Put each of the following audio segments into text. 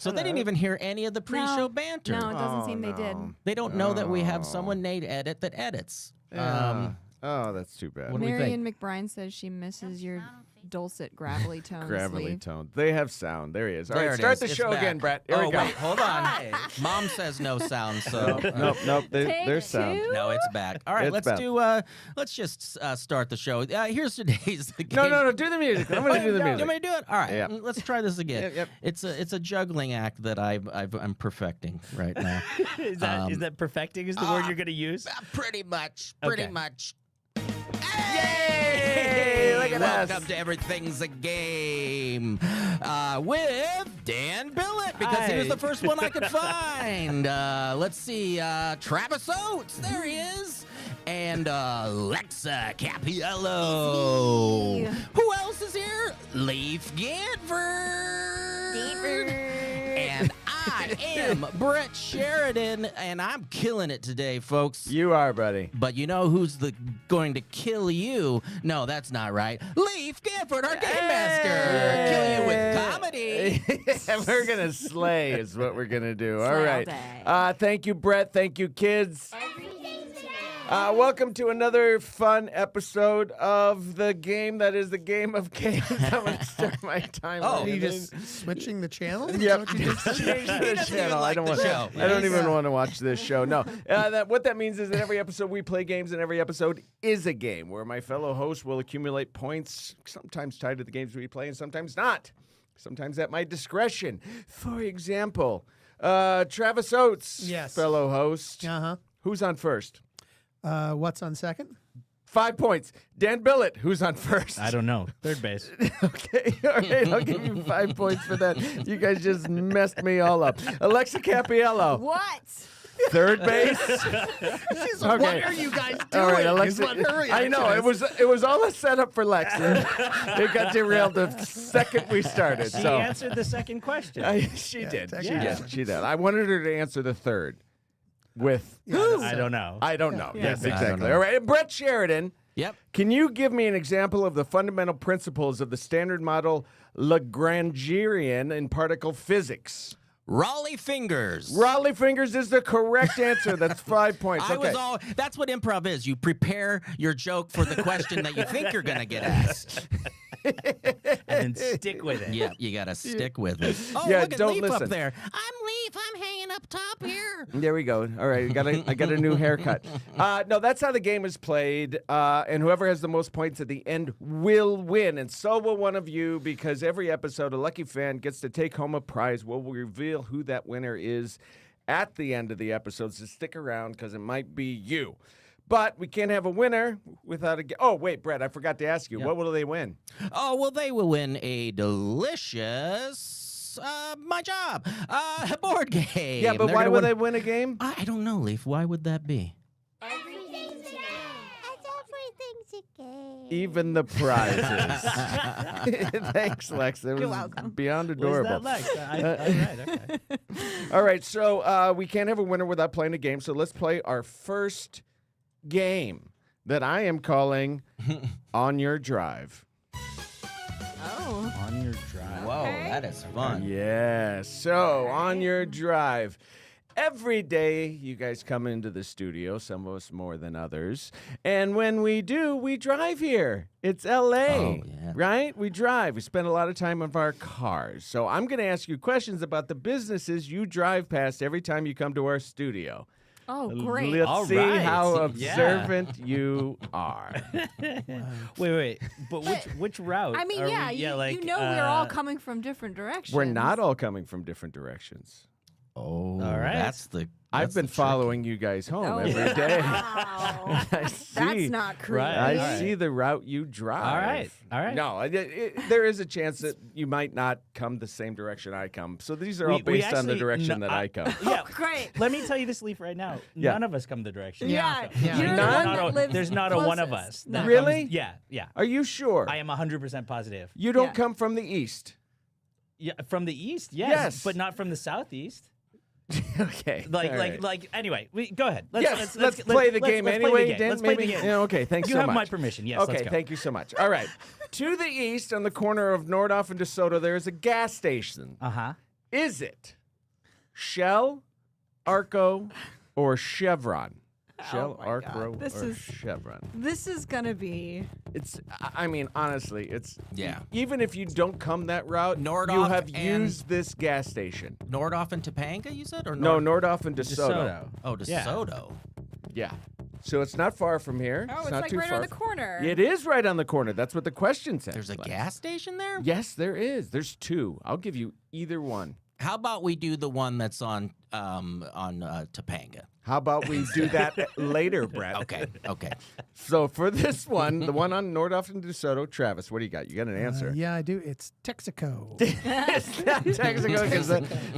So they didn't even hear any of the pre-show banter. No, it doesn't seem they did. They don't know that we have someone named Edit that edits. Oh, that's too bad. What do we think? Marion McBride says she misses your dulcet, gravelly tones. Gravelly Leif. tone. They have sound. There he is. All There right, it start is. the It's show back. again, Brett. Here we go. Wait, hold on. Mom says no sound, so Nope. Take There's sound. two. no, it's back. All right, It's let's back. do. Let's just start the show. Here's today's game. No. Do the music. I'm going to do the You music. want me to do it? All right. Yeah. Let's try this again. Yep. It's a juggling act that I'm perfecting right now. Is that perfecting is the word you're going to use? Pretty much. Okay. Yay! Look at us. Welcome to Everything's a Game with Dan Billet, because he was the first one I could find. Let's see, Travis Oates, there he is. And Lexa Cappiello. Who else is here? Leif Gantvoort. And I am Brett Sheridan, and I'm killing it today, folks. You are, buddy. But you know who's going to kill you? No, that's not right. Leif Gantvoort, our game master. Kill you with comedy. We're going to slay is what we're going to do. All Slay all right. day. Thank you, Brett. Thank you, kids. Welcome to another fun episode of the game that is the game of games. I'm going to start my timer. Oh, Are you just switching the channel? Is Yep. that what you just Change the doesn't channel. even like I don't the want. show. I don't Yes. even want to watch this show. No. What that means is that every episode we play games, and every episode is a game where my fellow hosts will accumulate points, sometimes tied to the games we play, and sometimes not. Sometimes at my discretion. For example, Travis Oates, Yes. fellow host. Uh-huh. Who's on first? What's on second? 5 points. Dan Billet, who's on first? I don't know. Third base. Okay, all right, I'll give you 5 points for that. You guys just messed me all up. Alexa Cappiello, What? third base. She's, Okay. What are you guys doing? All right, Is Alexa. what her I know reaction it was all a setup for Lexa. It got derailed the second we started. She So answered the second question. she did. She technically. did. She did. I wanted her to answer the third. With I don't know. I don't know. Yeah. Yes, I don't exactly. know. All right, and Brett Sheridan. Yep. Can you give me an example of the fundamental principles of the standard model Lagrangian in particle physics? Raleigh fingers. Raleigh fingers is the correct answer. That's 5 points. Okay. That's what improv is. You prepare your joke for the question that you think you're going to get asked. And then stick with it. Yeah, you got to stick with it. Oh, Yeah, look at don't Leif listen. up there. I'm Leif. I'm hanging up top here. There we go. All right, I got a new haircut. No, that's how the game is played, and whoever has the most points at the end will win, and so will one of you, because every episode, a lucky fan gets to take home a prize. We'll reveal who that winner is at the end of the episode, so stick around, because it might be you. But we can't have a winner without a... Oh, wait, Brett, I forgot to ask you. What will they win? Oh, well, they will win a delicious... my job. Board game. Yeah, but They're why gonna would win- they win a game? I don't know, Leif. Why would that be? Even the prizes. Thanks, Lex. It was welcome. beyond Was adorable. that Lex? All right, okay. All right, so we can't have a winner without playing a game, so let's play our first game that I am calling On Your Drive. Oh. On your drive. Whoa, that is fun. Yeah, so On Your Drive. Every day, you guys come into the studio, some of us more than others. And when we do, we drive here. It's L.A., Oh, yeah. right? We drive. We spend a lot of time on our cars. So I'm going to ask you questions about the businesses you drive past every time you come to our studio. Oh, great. Let's All see right. how Yeah. observant you are. Wait. But which route? I mean, are yeah, we, you like, know we're all coming from different directions. We're not all coming from different directions. Oh, All right. That's the. I've that's been the trick. following you guys home Oh, every day. wow. I see. That's not creepy. Right. I All right. see the route you drive. All right. No, there is a chance that you might not come the same direction I come. So these are all We based on the actually- direction no, that I come. Yeah. Great. Let me tell you this, Leaf, right now. Yeah. None of us come the direction. Yeah. Yeah. You're the None? one Not that a- lives there's not a one of closest. us. No. that Really? comes- yeah. Are you sure? I am 100% positive. You don't Yeah. come from the east. Yeah, from the east, yes, Yes. but not from the southeast. Okay. Like, all like, right. like. Anyway, go ahead. Yes, let's play the game let's anyway. Play the game. Dan, Let's play maybe. the game. Yeah, okay, thanks You so have much. my permission. Yes. Okay, let's go. thank you so much. All right. To the east, on the corner of Nordhoff and DeSoto, there is a gas station. Uh huh. Is it Shell, Arco, or Chevron? Shell, my Arco, God. This or is- Chevron? This is gonna be. I mean, honestly, Yeah. Even if you don't come that route, you Nordhoff have and- used this gas station. Nordhoff and Topanga, you said? Or No, Nord- Nordhoff and DeSoto. Oh, Yeah. DeSoto. Yeah. So it's not far from here. Oh, it's not like too right far. on the corner. It is right on the corner. That's what the question says. There's a Lex. gas station there? Yes, there is. There's two. I'll give you either one. How about we do the one that's on Topanga? How about we do that later, Brett? Okay. So for this one, the one on Nordhoff and DeSoto, Travis, what do you got? You got an answer. Yeah, I do. It's Texaco. It's not Texaco because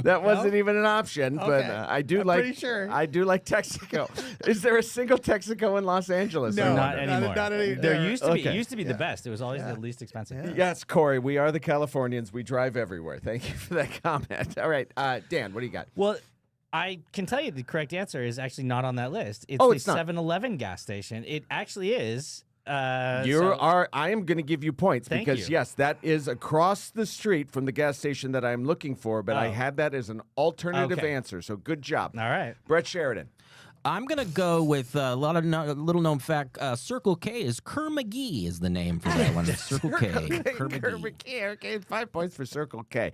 that wasn't even an option. But Okay. I do I'm like. pretty sure. I do like Texaco. Is there a single Texaco in Los Angeles? No. I Not wonder? anymore. not any- there used to be. Okay. It used to be the best. It was always the least expensive. Yeah. Yes, Corey, we are the Californians. We drive everywhere. Thank you for that comment. All right, Dan, what do you got? Well, I can tell you the correct answer is actually not on that list. It's Oh, the it's not. 7-Eleven gas station. It actually is. I am going to give you points Thank because, you. yes, that is across the street from the gas station that I'm looking for, but I Oh. had that as an alternative Okay. answer. So good job. All right. Brett Sheridan. I'm gonna go with a lot of little known fact. Circle K is Kerr-McGee is the name for that one. Circle K. Kerr-McGee. Okay, 5 points for Circle K.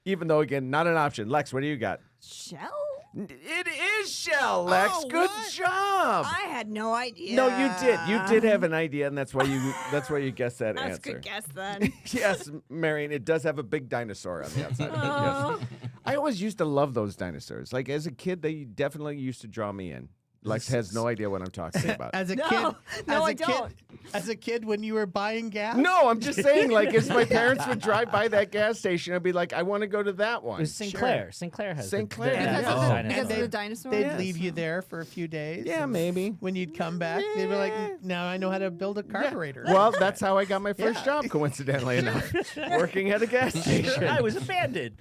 Even though, again, not an option. Lex, what do you got? Shell? It is Shell, Lex. Oh, Good what? job. I had no idea. No, you did. You did have an idea, and that's why you guessed that That's a answer. good guess then. Yes, Marion, it does have a big dinosaur on the outside. Oh. Yes. I always used to love those dinosaurs. Like as a kid, they definitely used to draw me in. Lex has no idea what I'm talking about. As a No, kid, no, as I a kid, don't. as a kid, when you were buying gas. No, I'm just saying, like, as my parents would drive by that gas station, I'd be like, I want to go to that It one. was Sinclair. Sinclair has Sinclair. The, Yeah. Because, Oh. of the, dinosaur. because of the And dinosaur? They'd Yes. leave you there for a few days. Yeah, and maybe. When you'd come back, they'd be like, "Now I know how to build a carburetor." Well, that's how I got my first Yeah. job, coincidentally enough, working at a gas station. I was abandoned.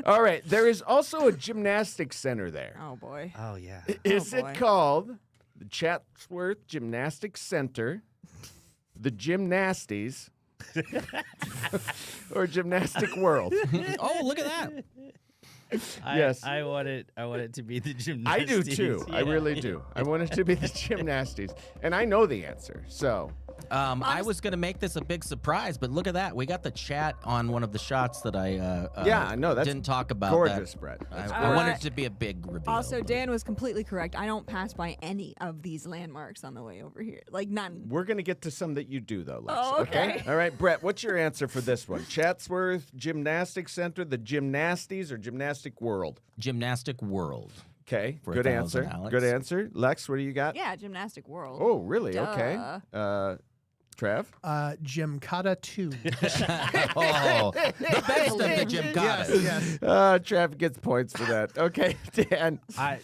All right, there is also a gymnastics center there. Oh, boy. Oh yeah. Is boy. it called the Chatsworth Gymnastics Center, the Gymnasties, or Gymnastic World? Oh, look at that. Yes. I want it to be the I gymnastics. do too. I Yeah. really do. I want it to be the Gymnasties, and I know the answer. So I was gonna make this a big surprise, but look at that. We got the chat on one of the shots that I yeah, I know that's didn't talk about. gorgeous, that. Brett. I, That's I gorgeous. wanted it to be a big reveal. Also, Dan was completely correct. I don't pass by any of these landmarks on the way over here. Like, none. We're gonna get to some that you do though, Lex. Oh, okay. All right, Brett. What's your answer for this one? Chatsworth Gymnastics Center, the Gymnasties, or Gymnastic World? Gymnastic World. Okay, For good 1,000, answer. Alex. Good answer. Lex, what do you got? Yeah, gymnastic world. Oh, really? Duh. Okay. Trav? Gymkata 2. Oh, the best of the Gymkhana. Yes. Trav gets points for that. Okay, Dan. I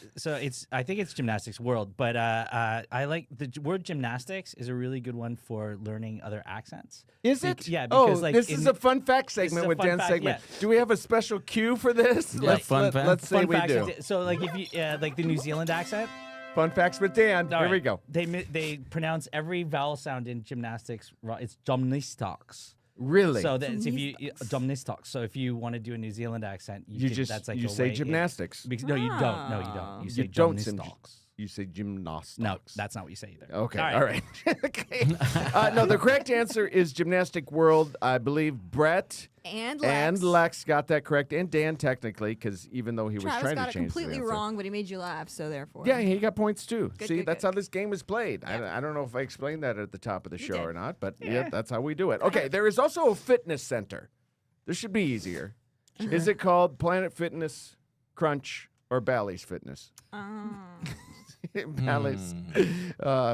think it's gymnastics world, but I like the word gymnastics is a really good one for learning other accents. Is it? Yeah, because like this is a fun fact segment a with fun Dan's fact, segment. yeah. Do we have a special cue for this? Yeah, fun fact. Let's say fun we facts. do. So like if you like the New Zealand accent. Fun facts with Dan. All Here we right. go. They pronounce every vowel sound in gymnastics. It's gymnastics. Really? So that's if you gymnastics. So if you want to do a New Zealand accent, you could- just that's like you a say way in. gymnastics. Because, no, you don't. No, you don't. You say You don't say gymnastics. You say gymnastics. No, that's not what you say either. Okay. All right. Okay. No, the correct answer is Gymnastic World. I believe Brett And Lex. and Lex got that correct, and Dan technically, because even though he was Travis trying got to it change the completely answer. wrong, but he made you laugh, so therefore. Yeah, he got points too. Good, See, good, that's good. how this game is played. Yep. I don't know if I explained that at the top of the show did. or not, but yeah, that's how we do it. Okay, there is also a fitness center. This should be easier. Is it called Planet Fitness, Crunch, or Bally's Fitness? Bally's.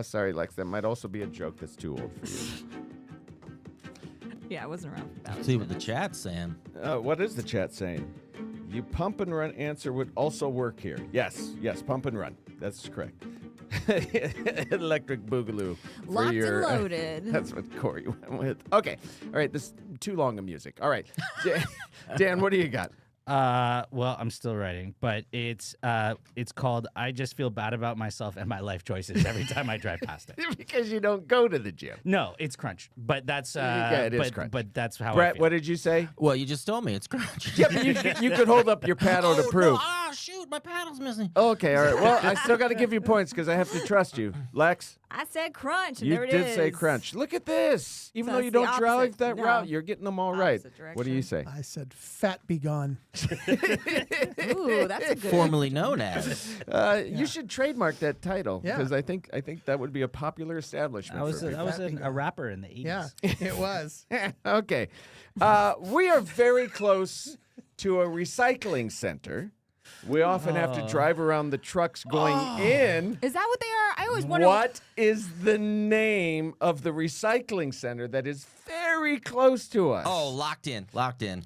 Sorry, Lex. That might also be a joke that's too old for you. Yeah, I wasn't around for that. See what the chat's saying. What is the chat saying? You pump and run answer would also work here. Yes, pump and run. That's correct. Electric Boogaloo. for Locked your- and loaded. That's what Corey went with. Okay. All right. This is too long of music. All right. Dan, what do you got? Well, I'm still writing, but it's called "I Just Feel Bad About Myself and My Life Choices Every Time I Drive Past It." Because you don't go to the gym. No, it's Crunch, but that's it is Crunch. But that's how I Brett, feel. what did you say? Well, you just told me it's Crunch. Yeah, but you could hold up your paddle to prove. No. Ah, shoot, my paddle's missing. Okay, all right. Well, I still got to give you points because I have to trust you. Lex, I said crunch, and you there it did is. say crunch. Look at this. Even So though you it's the don't drive opposite. that No. route, you're getting them all right. Opposite What do you say? I said fat be gone. Ooh, that's a good Formerly known as. You should trademark that title Yeah. because I think that would be a popular establishment. I was for I was Fat a rapper in the 80s. Yeah, it was. Okay. We are very close to a recycling center. We often have to drive around the trucks going in. Is that what they are? I always wonder. What is the name of the recycling center that is very close to us? Oh, locked in.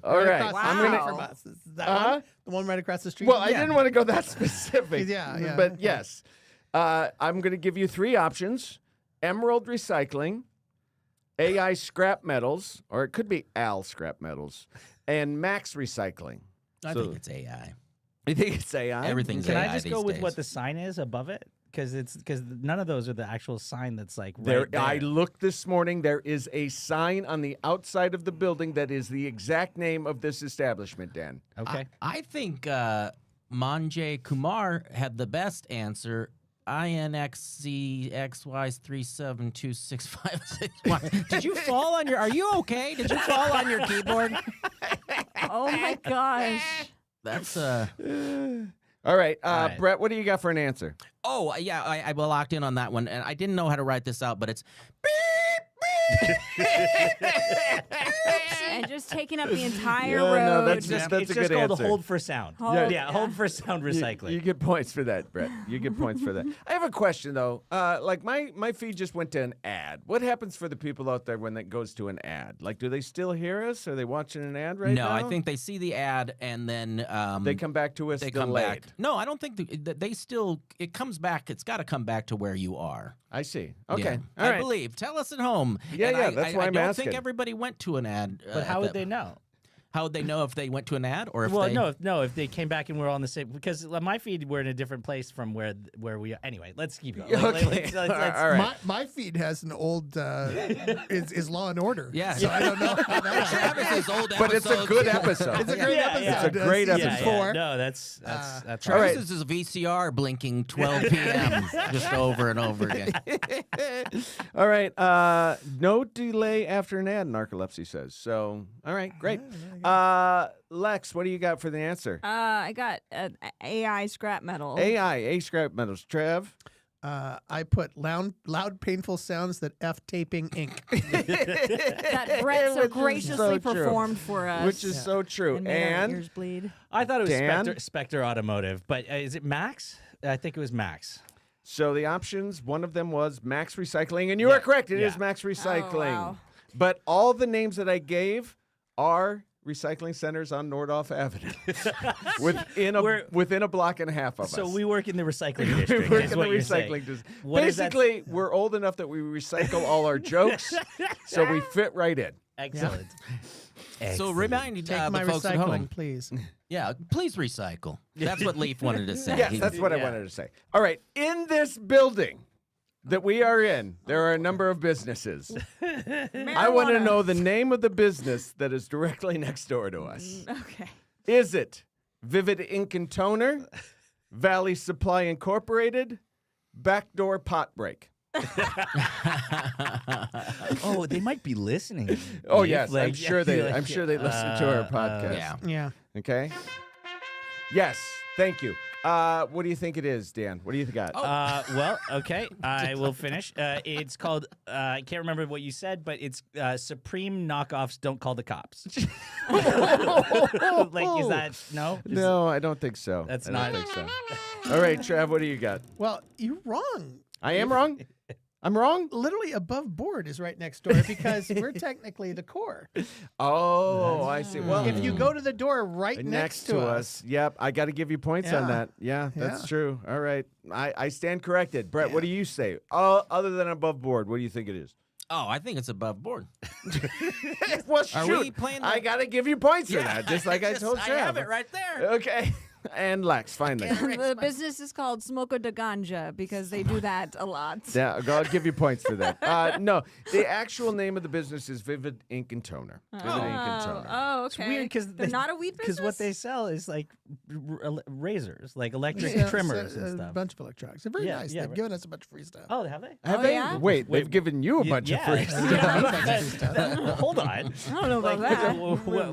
All right. Across I'm the street gonna. from us. Is that Uh-huh. one? The one right across the street? Well, I didn't want to go that specific. Yeah. But yes, I'm going to give you 3 options: Emerald Recycling, AI Scrap Metals, or it could be Al Scrap Metals, and Max Recycling. I So- think it's AI. You think it's AI? Everything's Can AI I just these go with days. what the sign is above it? Because none of those are the actual sign that's like There, right there. I looked this morning. There is a sign on the outside of the building that is the exact name of this establishment, Dan. Okay. I think Manjay Kumar had the best answer. INXCXY372656. Did you fall on your? Are you okay? Did you fall on your keyboard? Oh my gosh. That's All right, All right. Brett, what do you got for an answer? Oh yeah, I locked in on that one, and I didn't know how to write this out, but it's. And just taking up the entire Yeah, no, road. that's It's a just good called answer. hold for sound. Hold, Yeah, hold for sound recycling. You get points for that, Brett. You get points for that. I have a question though. Like my feed just went to an ad. What happens for the people out there when that goes to an ad? Like, do they still hear us? Are they watching an ad right No, now? I think they see the ad and then they come back to us. They delayed. come back. No, I don't think they still. It comes back. It's got to come back to where you are. I see. Okay. Yeah, All I right. believe. Tell us at home. Yeah, And yeah, I, that's I, why I I'm don't asking. think everybody went to an ad. But how would they know? How would they know if they went to an ad or if Well, they? no, if they came back and we're on the same, because my feed we're in a different place from where we are. Anyway, let's keep going. Okay. All right. My feed has an old is Law and Order. Yeah. So I don't know how that happened. Travis's old But it's a episodes- good episode. It's a great Yeah, episode. yeah. It's a great Season episode. 4. No, that's All right. Travis's is a VCR blinking 12 p.m. just over and over again. All right. No delay after an ad, narcolepsy says. So, all right, great. Lex, what do you got for the answer? I got AI scrap metal. AI, scrap metals. Trev? I put loud, painful sounds that F taping ink. that Brett so Which is graciously so true. performed for us. Which is so true. and made our And ears bleed. I thought it was Dan? Spectre Automotive, but is it Max? I think it was Max. so the options, one of them was Max Recycling, and you are correct. It is Yeah. Max Recycling. wow. But all the names that I gave are recycling centers on Nordhoff Avenue, within a block and a half of us. So we work in the recycling We district. work is in what the you're saying. recycling district. What is that- Basically, we're old enough that we recycle all our jokes, so we fit right in. Excellent. So Excellent. remind Take my the folks at home. recycling, please. Yeah, please recycle. That's what Leif wanted to say. Yes, that's what I wanted to say. All right, in this building that we are in, there are a number of businesses. I want to Marijuana. know the name of the business that is directly next door to us. Okay. Is it Vivid Ink and Toner, Valley Supply Incorporated, Backdoor Pot Break? Oh, they might be listening. Oh Leif. yes, I'm Like, sure they. I'm sure they listen to our podcast. Yeah. Yeah. Okay. Yes. Thank you. What do you think it is, Dan? What do you got? Well, okay, I will finish. It's called, I can't remember what you said, but it's Supreme Knockoffs Don't Call the Cops. Like, is that, no? No, I don't think so. That's I don't not- think so. All right, Trav, what do you got? Well, you're wrong. I am wrong. I'm wrong. Literally above board is right next door because we're technically the core. Oh, I see. Well, If you go to the door right next to us. Yep, I got to give you points on Yeah. that. Yeah, that's Yeah. true. All right, I stand corrected. Brett, what do you say? Other than above board, what do you think it is? Oh, I think it's above board. Well, Are shoot. we playing the- I got to give you points for that, just like I told I Trev. have it right there. Okay. And Lex, finally. The business is called Smoko de Ganja because they do that a lot. Yeah, I'll give you points for that. No, the actual name of the business is Vivid Ink and Toner. Vivid Ink and Toner. Oh, It's okay. weird because they're not a weed business. what they sell is like razors, like electric Yeah, trimmers so, and a stuff. bunch of electronics. They're very Yeah, nice. yeah, They've right. given us a bunch of free stuff. Oh, have they? Have Oh, they? yeah? Wait, they've given you a bunch of free stuff. Hold on. I don't know about that.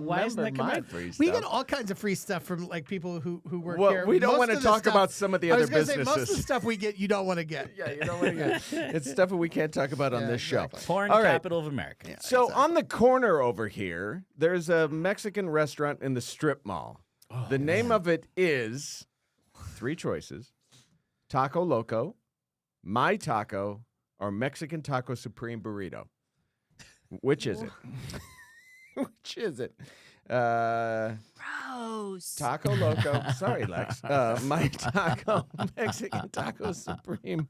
Why isn't that Remember my coming? free We stuff. get all kinds of free stuff from like people who work Well, here. we don't Most want to of the talk stuff- about some of the I other was gonna say, most of the businesses. stuff we get, you don't want to get. Yeah, you don't want to get. It's stuff that we can't talk about on Yeah, this show. exactly. Porn All right. capital of America. So on the corner over here, there's a Mexican restaurant in the strip mall. The name of it is 3 choices: Taco Loco, My Taco, or Mexican Taco Supreme Burrito. Which is it? Which is it? Gross. Taco Loco. Sorry, Lex. My Taco, Mexican Taco Supreme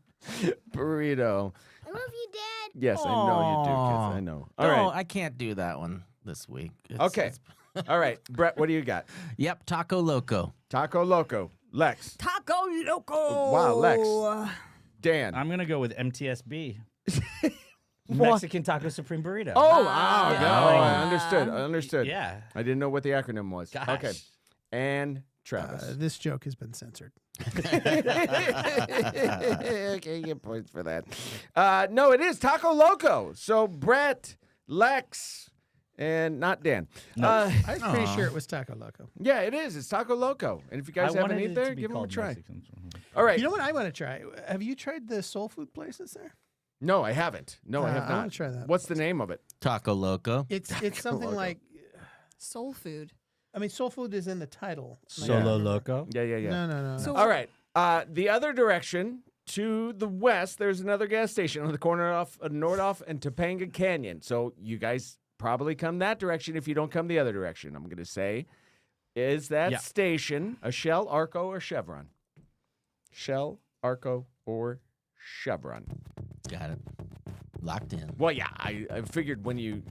Burrito. I love you, Dad. Yes, I know you do, kids. I know. All right. I can't do that one this week. Okay. All right. Brett, what do you got? Yep, Taco Loco. Taco Loco. Lex. Taco Loco. Wow, Lex. Dan. I'm gonna go with MTSB. Mexican Taco Supreme Burrito. Oh, wow. Yeah. No, I understood. I understood. Yeah. I didn't know what the acronym was. Gosh. Okay. And Travis. This joke has been censored. Okay, get points for that. No, it is Taco Loco. So Brett, Lex, and not Dan. I was pretty sure it was Taco Loco. Yeah, it is. It's Taco Loco. And if you guys I haven't wanted eaten it there, to be give them a called try. Mexican. All right. You know what I want to try? Have you tried the soul food place that's there? No, I haven't. No, I have I not. wanna try that. What's the name of it? Taco Loco. It's something Loco. like, Soul food. I mean, soul food is in the title. Solo Loco. Yeah. No. So- All right. The other direction to the west, there's another gas station on the corner of Nordoff and Topanga Canyon. So you guys probably come that direction if you don't come the other direction. I'm going to say, is that station a Shell, Arco, or Chevron? Shell, Arco, or Chevron? Got it. Locked in. Well, yeah, I figured when you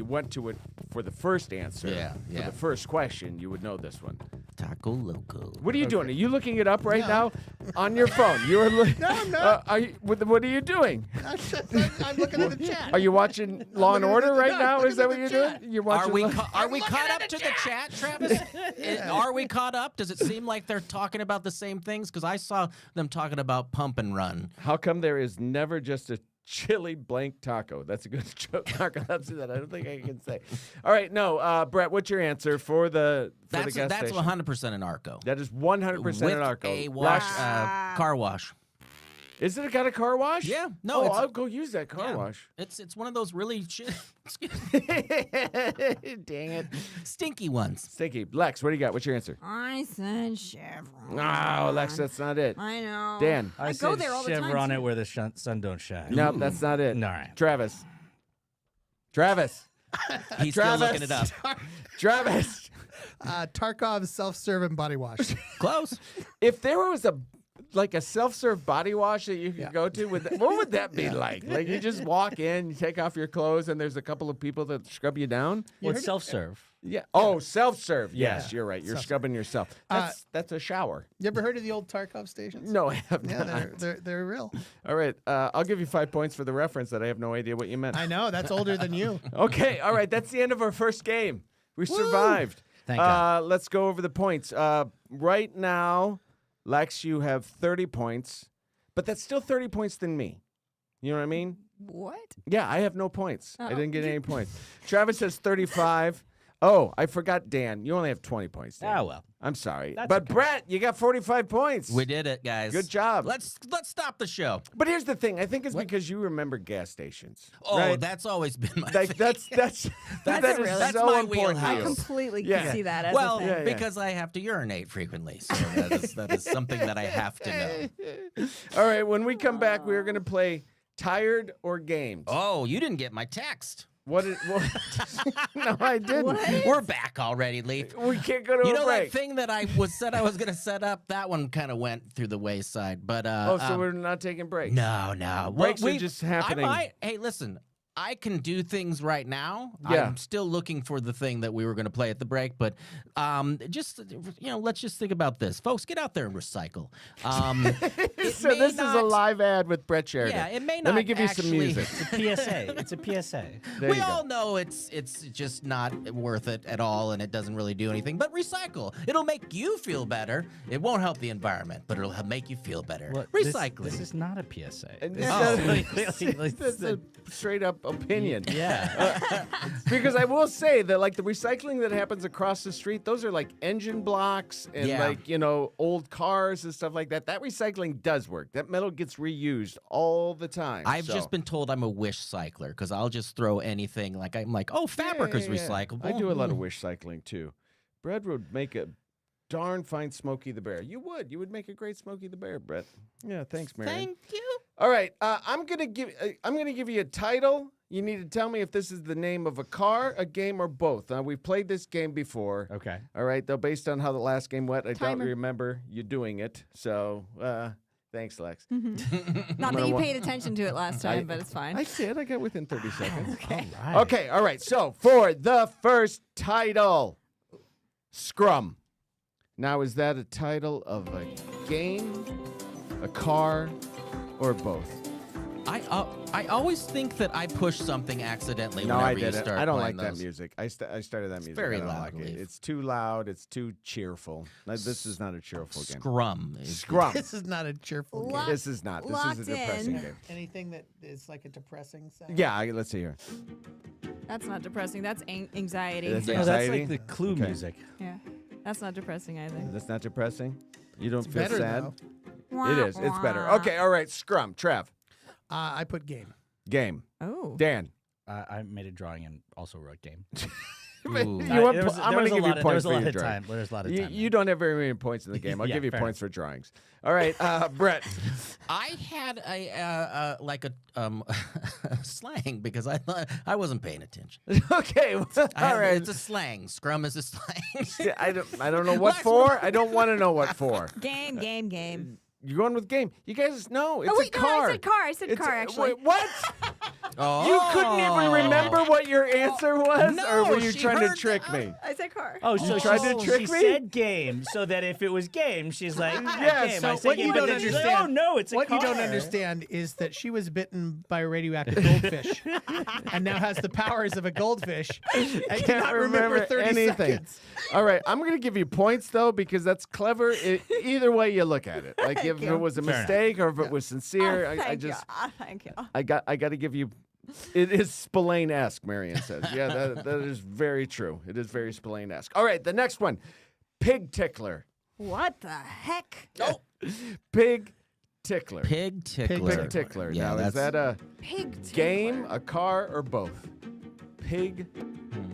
went to it for the first answer, Yeah, for yeah. the first question, you would know this one. Taco Loco. What are you doing? Are you looking it up right now on your phone? You are looking. No, I'm not. What are you doing? I'm looking at the chat. Are you watching Law and Order right no, now? I'm Is that what looking you're at the doing? You're watching. Are we caught up to the chat, Travis? Are we caught up? Does it seem like they're talking about the same things? Because I saw them talking about Pump and Run. How come there is never just a chili blank taco? That's a good joke. Narcolepsy that I don't think I can say. All right, no, Brett, what's your answer for the gas That's station? 100% an Arco. That is 100% With an Arco. a wash, Lex, car wash. is it got a car wash? Yeah, no, Oh, it's- I'll go use that car Yeah. wash. It's one of those really excuse Dang it. stinky ones. Stinky. Lex, what do you got? What's your answer? I said Chevron. No, Lex, that's not it. I know. Dan. I go said there all the time. Chevron it too. where the sun don't shine. No, that's not it. All right. Travis. Travis. He's still Travis. looking it up. Travis. Tarkov's self-serve and body wash. Close. If there was a self-serve body wash that you could go to, what would that be like? Like you just walk in, you take off your clothes, and there's a couple of people that scrub you down? Well, it's self-serve. Yeah. Oh, self-serve. Yes, you're right. You're Self-serve. scrubbing yourself. That's a shower. You ever heard of the old Tarkov stations? No, I have Yeah, not. they're real. All right. I'll give you 5 points for the reference that I have no idea what you meant. I know that's older than you. Okay. All right. That's the end of our first game. We survived. Thank God. Let's go over the points. Right now, Lex, you have 30 points, but that's still 30 points than me. You know what I mean? What? Yeah, I have no points. I Oh. didn't get any points. Travis has 35. Oh, I forgot Dan. You only have 20 points, Dan. Ah, well. I'm sorry. That's but okay. Brett, you got 45 points. We did it, guys. Good job. Let's stop the show. But here's the thing. I think it's because you remember gas stations. Oh, right? that's always been my Like, thing. that's That's that is really- so my important to I wheelhouse. you. completely Yeah. can see that as well, a thing. Yeah, yeah. because I have to urinate frequently, so that is something that I have to know. All right, when we come back, we are going to play Tired or Gamed. Oh, you didn't get my text. What? No, I didn't. We're back already, Leif. We can't go to You a know break. that thing that I said I was going to set up? That one kind of went through the wayside. But Oh, so we're not taking breaks. no. Breaks are we- just happening. Hey, listen. I can do things right now. Yeah. I'm still looking for the thing that we were going to play at the break, but just let's just think about this, folks. Get out there and recycle. So this is a live ad with Brett Sheridan. Yeah, it may Let not. me give you some actually- music. It's a PSA. There we you go. all know it's just not worth it at all, and it doesn't really do anything. But recycle. It'll make you feel better. It won't help the environment, but it'll make you feel better. What, Recycling. This is not a PSA. And This That's a straight up opinion. yeah. Because I will say that like the recycling that happens across the street, those are like engine blocks and Yeah. like, old cars and stuff like that. That recycling does work. That metal gets reused all the time. I've so. just been told I'm a wish cycler because I'll just throw anything. I'm like, oh, fabric is Yeah. recyclable. I do a lot of wish cycling too. Brett would make a darn fine Smokey the Bear. You would. You would make a great Smokey the Bear, Brett. Yeah, thanks, Marion. Thank you. All right, I'm gonna give you a title. You need to tell me if this is the name of a car, a game, or both. Now we've played this game before. Okay. All right, though based on how the last game went, I Timer. don't remember you doing it. So thanks, Lex. Not that you paid attention to it last time, but it's fine. I did. I got within 30 seconds. Okay. Okay, all right. So for the first title, Scrum. Now, is that a title of a game, a car, or both? I always think that I push something accidentally No, whenever I you didn't. start I don't playing like that those. music. I started that music. very I don't loud, like it. Leif. It's too loud. It's too cheerful. This is not a cheerful game. Scrum. is- Scrum. This is not a cheerful game. Lock- This is not. This is Locked a depressing in. game. Anything that is like a depressing sound. Yeah, let's see here. That's not depressing. That's anxiety. That's No, that's Anxiety? like the Clue Okay. music. Yeah. That's not depressing either. That's not depressing. You don't It's feel better sad. though. It is. It's better. Okay. All right. Scrum. Trev. I put game. Game. Oh. Dan. I made a drawing and also wrote game. Ooh. You want I'm going to give you points There was for a your lot of drawing. time. There's a lot of time. You don't have very many points in the game. I'll Yeah, give you fair points for drawings. All right, Brett. I had a slang because I wasn't paying attention. Okay. All right. It's a slang. Scrum is a slang. I don't know what for. I don't want to know what for. Game. You're going with game. You guys know it's Oh, wait, a no, car. I said car. I said It's car, a- actually. Wait, what? Oh. You couldn't even remember what your answer was, No, or were you she trying to heard trick that. me? I said car. Oh, so You tried to trick she me? said game, so that if it was game, she's like, Yeah, game. so I said what game, you but don't then she's like, understand- oh no, it's a What you don't car. understand is that she was bitten by a radioactive goldfish, and now has the powers of a goldfish. I Can't remember 30 anything. seconds. All right, I'm going to give you points though because that's clever. Either way you look at it, like if you. it was a Fair mistake or if it was sincere. Oh, I thank just you. Thank you. I got to give you. It is Spillane-esque, Marion says. Yeah, that is very true. It is very Spillane-esque. All right, the next one, pig tickler. What the heck? Oh. Pig tickler. Pig tickler. Pig tickler. Yeah, now, is that's- that a Pig tickler. game, a car, or both? Pig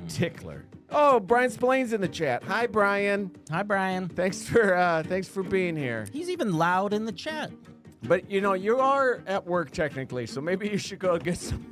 tickler. Oh, Brian Spillane's in the chat. Hi, Brian. Hi, Brian. Thanks for being here. He's even loud in the chat. But you are at work technically, so maybe you should go get some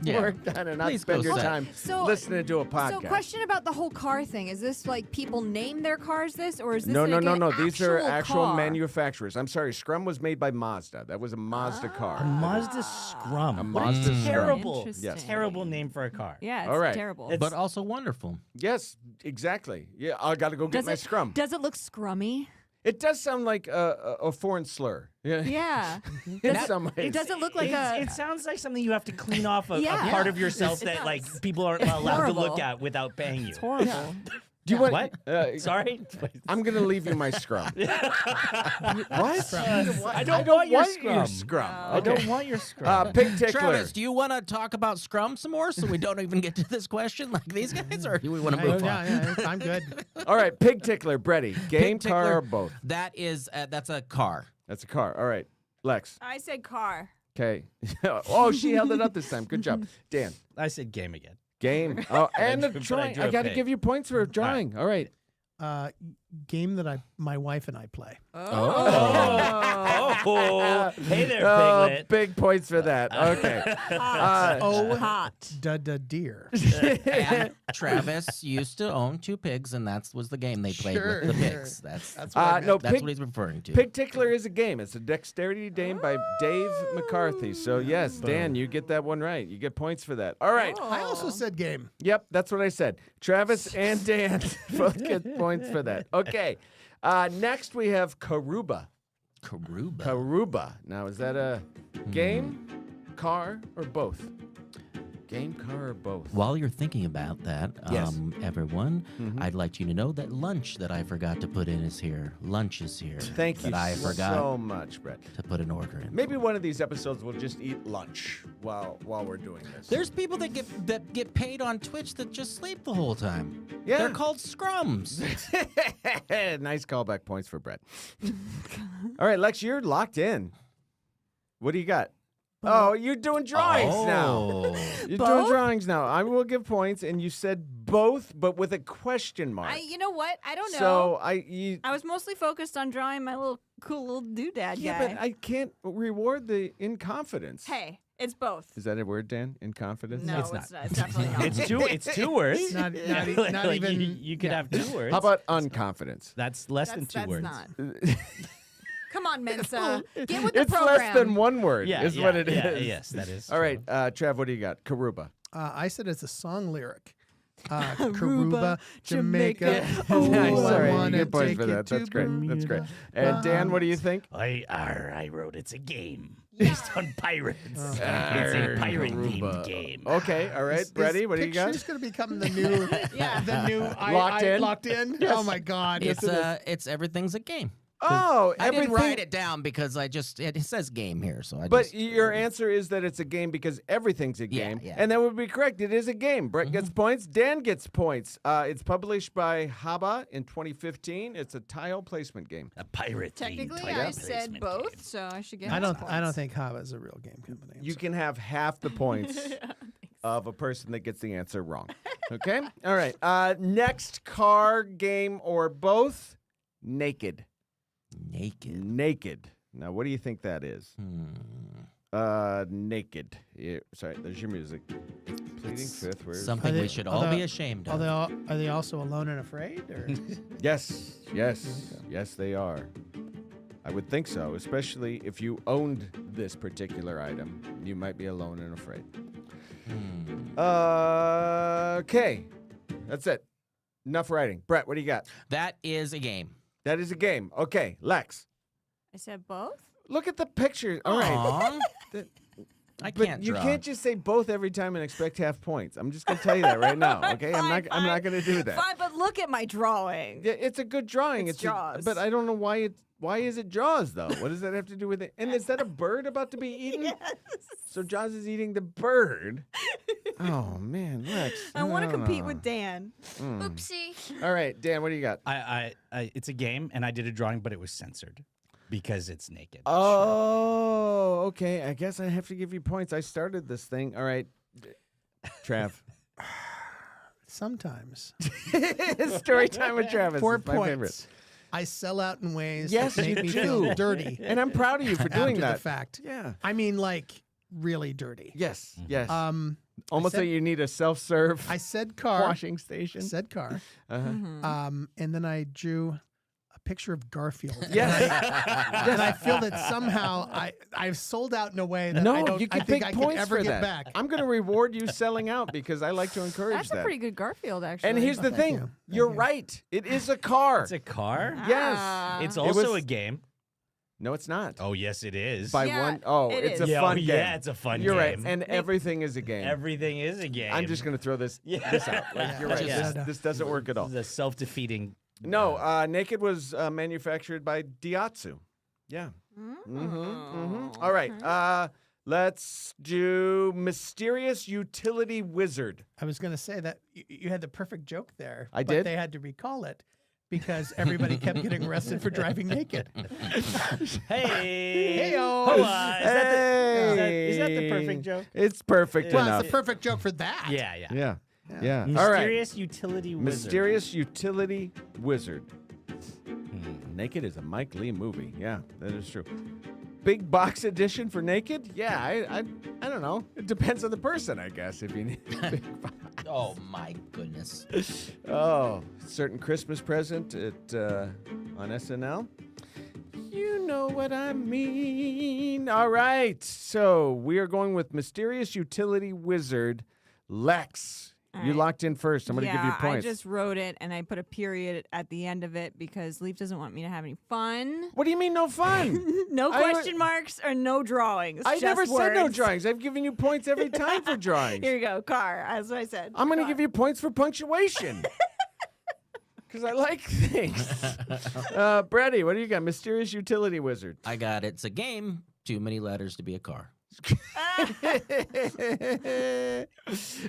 Yeah. work done and not Please spend go your sit. time So- listening to a podcast. So, question about the whole car thing: is this like people name their cars this, or is this No. like These are an actual car? manufacturers. I'm sorry, Scrum was made by Mazda. That was a Mazda A car. Mazda Scrum. A What Mazda Scrum. terrible, Interesting. terrible name for a car. Yeah, it's All right. terrible. It's- But also wonderful. Yes, exactly. Yeah, I got to go get does my it Scrum. Does it look scrummy? It does sound like a foreign slur. Yeah. Yeah. In some ways. It doesn't look like It sounds like something you have to clean off a Yeah. part of yourself It that does. like people aren't allowed to look horrible. at without paying you. It's horrible. Do you want? What? Sorry. I'm gonna leave you my Scrum. What? I don't want your Scrum. Scrum. I don't want your Scrum. Pig tickler. Travis, do you want to talk about Scrum some more so we don't even get to this question like these guys, or do we want to move on? Yeah, I'm good. All right, pig tickler, Bretty. Game, Pig car, tickler. or both? That's a car. That's a car. All right, Lex. I said car. Okay. Oh, she held it up this time. Good job, Dan. I said game again. Game. Oh, and the But I drawing. drew I a got to pig. give you points for drawing. All right. game that my wife and I play. Oh, hey there, Oh, Piglet. big points for that. Okay. Hot. Da deer. And Travis used to own 2 pigs, and that was the game they played Sure, with the sure. pigs. That's That's what I no, meant. that's pig, what he's referring to. Pig Tickler is a game. It's a dexterity game by Dave McCarthy. So, yes, Dan, you get that one right. You get points for that. All right. I also said game. Yep, that's what I said. Travis and Dan both get points for that. Okay. Next, we have Karuba. Karuba. Karuba. Now, is that a game, car, or both? Game, car, or both? While you're thinking about that, Yes. everyone, I'd like you to know that lunch that I forgot to put in is here. Lunch is here. Thank you that I forgot so much, Brett. to put an order in. Maybe one of these episodes we'll just eat lunch while we're doing this. There's people that get paid on Twitch that just sleep the whole time. Yeah. They're called scrums. Nice callback points for Brett. All right, Lex, you're locked in. What do you got? Oh, you're doing drawings now. Oh. You're doing Both? drawings now. I will give points, and you said both, but with a question mark. You know what? I don't know. So I was mostly focused on drawing my cool little doodad yeah, guy. but I can't reward the inconfidence. Hey, it's both. Is that a word, Dan? Inconfidence? No, It's it's not. not. It's definitely not. It's two words. Not Like, even. You could have 2 words. How about unconfidence? That's less than 2 that's words. not. Come on, Mensa. Get with the It's program. less than 1 word, Yeah, is yeah, what it is. yeah, yes, that is. All right, true. Trav, what do you got? Karuba. I said it's a song lyric. Aruba, Aruba, Jamaica. Jamaica. Oh, Nice, I sorry, you wanna get points take for you that. to That's great. That's great. Bermuda. And Dan, what do you think? I wrote it's a game based on pirates. It's a pirate Karuba. themed game. Okay, all right. Brady, what do you got? Picture's going to become the new, Yeah. the new Locked in? Locked in. Oh my God! It's everything's a game. Oh, I didn't everything. write it down because it says game here, so I But just your answer is that it's a game because everything's a Yeah, game. yeah. And that would be correct. It is a game. Brett gets points. Dan gets points. It's published by Haba in 2015. It's a tile placement game. A pirate Technically, themed I placement said game. both, so I should get. I don't. half I don't points. think Hava is a real game company. You can have half the points of a person that gets the answer wrong. Okay? All right. Next car game or both. Naked. Naked. Now, what do you think that is? Naked. Yeah, sorry, there's your music. Pleading fifth. Where's something Are we they- should are all they- be ashamed Are of. they also alone and afraid? Or? Yes, yes, they are. I would think so, especially if you owned this particular item. You might be alone and afraid. Okay, that's it. Enough writing. Brett, what do you got? That is a game. That is a game. Okay, Lex, I said both. look at the picture. All right. Aw. That- I But can't you draw. can't just say both every time and expect half points. I'm just gonna tell you that right now. Okay, I'm not Fine, gonna do that. Fine, but look at my drawing. Yeah, it's a good drawing. It's Jaws. But I don't know why is it Jaws though? What does that have to do with it? And is that a bird about to be eaten? Yes. So Jaws is eating the bird. Oh man, Lex. I want to compete with Dan. Mm. Oopsie. All right, Dan, what do you got? It's a game, and I did a drawing, but it was censored because it's naked. Oh, okay. I guess I have to give you points. I started this thing. All right, Trav. Sometimes. Story time with Travis. 4 is my points. favorite. I sell out in ways Yes, that you make me do. feel dirty And I'm proud of you for doing after that. the fact. Yeah. I mean, like really dirty. Yes. Yes. I Almost said- like you need a self-serve I said car. washing station. I said car. Uh-huh. And then I drew a picture of Garfield. Yes. And I feel that somehow I've sold out in a way that I No, don't you can I think pick I can points ever for get that. back. I'm going to reward you selling out because I like to encourage That's that. a pretty good Garfield, actually. And here's the thank thing. you. Thank You're you. right. It is a car. It's a car. Yes. Ah. It's It also was- a game. No, it's not. Oh yes, it is. By Yeah, one oh, it it's is. a Yeah, fun oh, game. yeah, it's a fun You're right. game. And everything is a game. Everything is a game. I'm just going to throw this out. Like, you're right. Yeah. This doesn't work at all. The self-defeating. No, Naked was manufactured by Diatsu. Yeah. All right. Let's do Mysterious Utility Wizard. I was going to say that you had the perfect joke there. I but did? They had to recall it because everybody kept getting arrested for driving naked. Hey. Heyo. Hola. Hey. Is that the perfect joke? It's perfect Well, enough. it's the perfect joke for that. Yeah, yeah. Yeah. All right. Mysterious utility wizard. Mysterious Utility Wizard. Naked is a Mike Lee movie. Yeah, that is true. Big box edition for Naked? Yeah, I don't know. It depends on the person, I guess. If you need a big box. Oh my goodness. Oh, certain Christmas present at on SNL. You know what I mean. All right, so we are going with Mysterious Utility Wizard, Lex. All You right. locked in first. I'm going to give you I points. just wrote it and I put a period at the end of it because Leif doesn't want me to have any fun. What do you mean no fun? No I- question marks or no drawings. I just never said no words. drawings. I've given you points every time for drawings. Here you go, car. That's what I said. I'm going to Car. give you points for punctuation. Because I like things. Brady, what do you got? Mysterious Utility Wizard. I got it. It's a game. Too many letters to be a car.